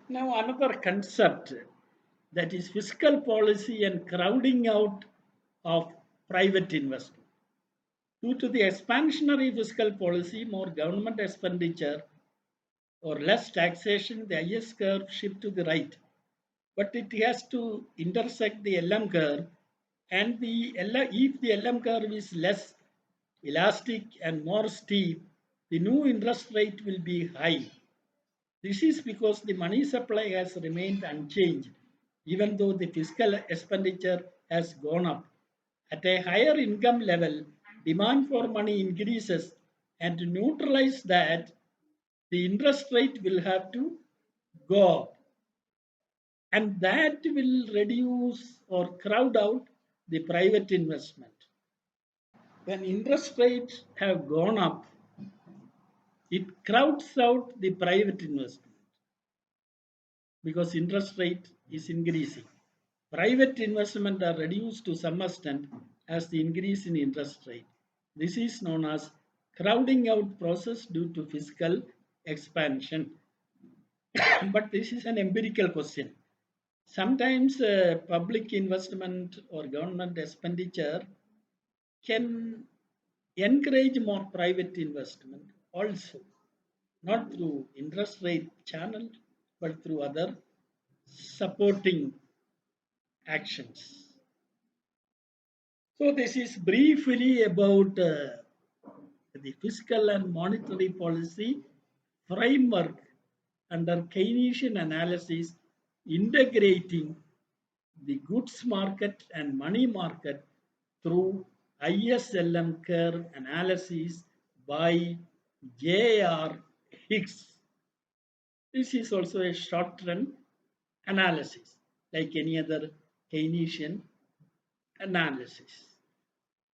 Now, another concept, that is fiscal policy and crowding out of private investment. Due to the expansionary fiscal policy, more government expenditure or less taxation, the IS curve shift to the right. But it has to intersect the LM curve, and if the LM curve is less elastic and more steep, the new interest rate will be high. This is because the money supply has remained unchanged, even though the fiscal expenditure has gone up. At a higher income level, demand for money increases, and to neutralize that, the interest rate will have to go up, and that will reduce or crowd out the private investment. When interest rates have gone up, it crowds out the private investment because interest rate is increasing. Private investment are reduced to some extent as the increase in interest rate. This is known as crowding out process due to fiscal expansion. But this is an empirical question. Sometimes public investment or government expenditure can encourage more private investment also, not through interest rate channel, but through other supporting actions. So this is briefly about the fiscal and monetary policy framework under Keynesian analysis, integrating the goods market and money market through ISLM curve analysis by J.R. Hicks. This is also a short-run analysis like any other Keynesian analysis.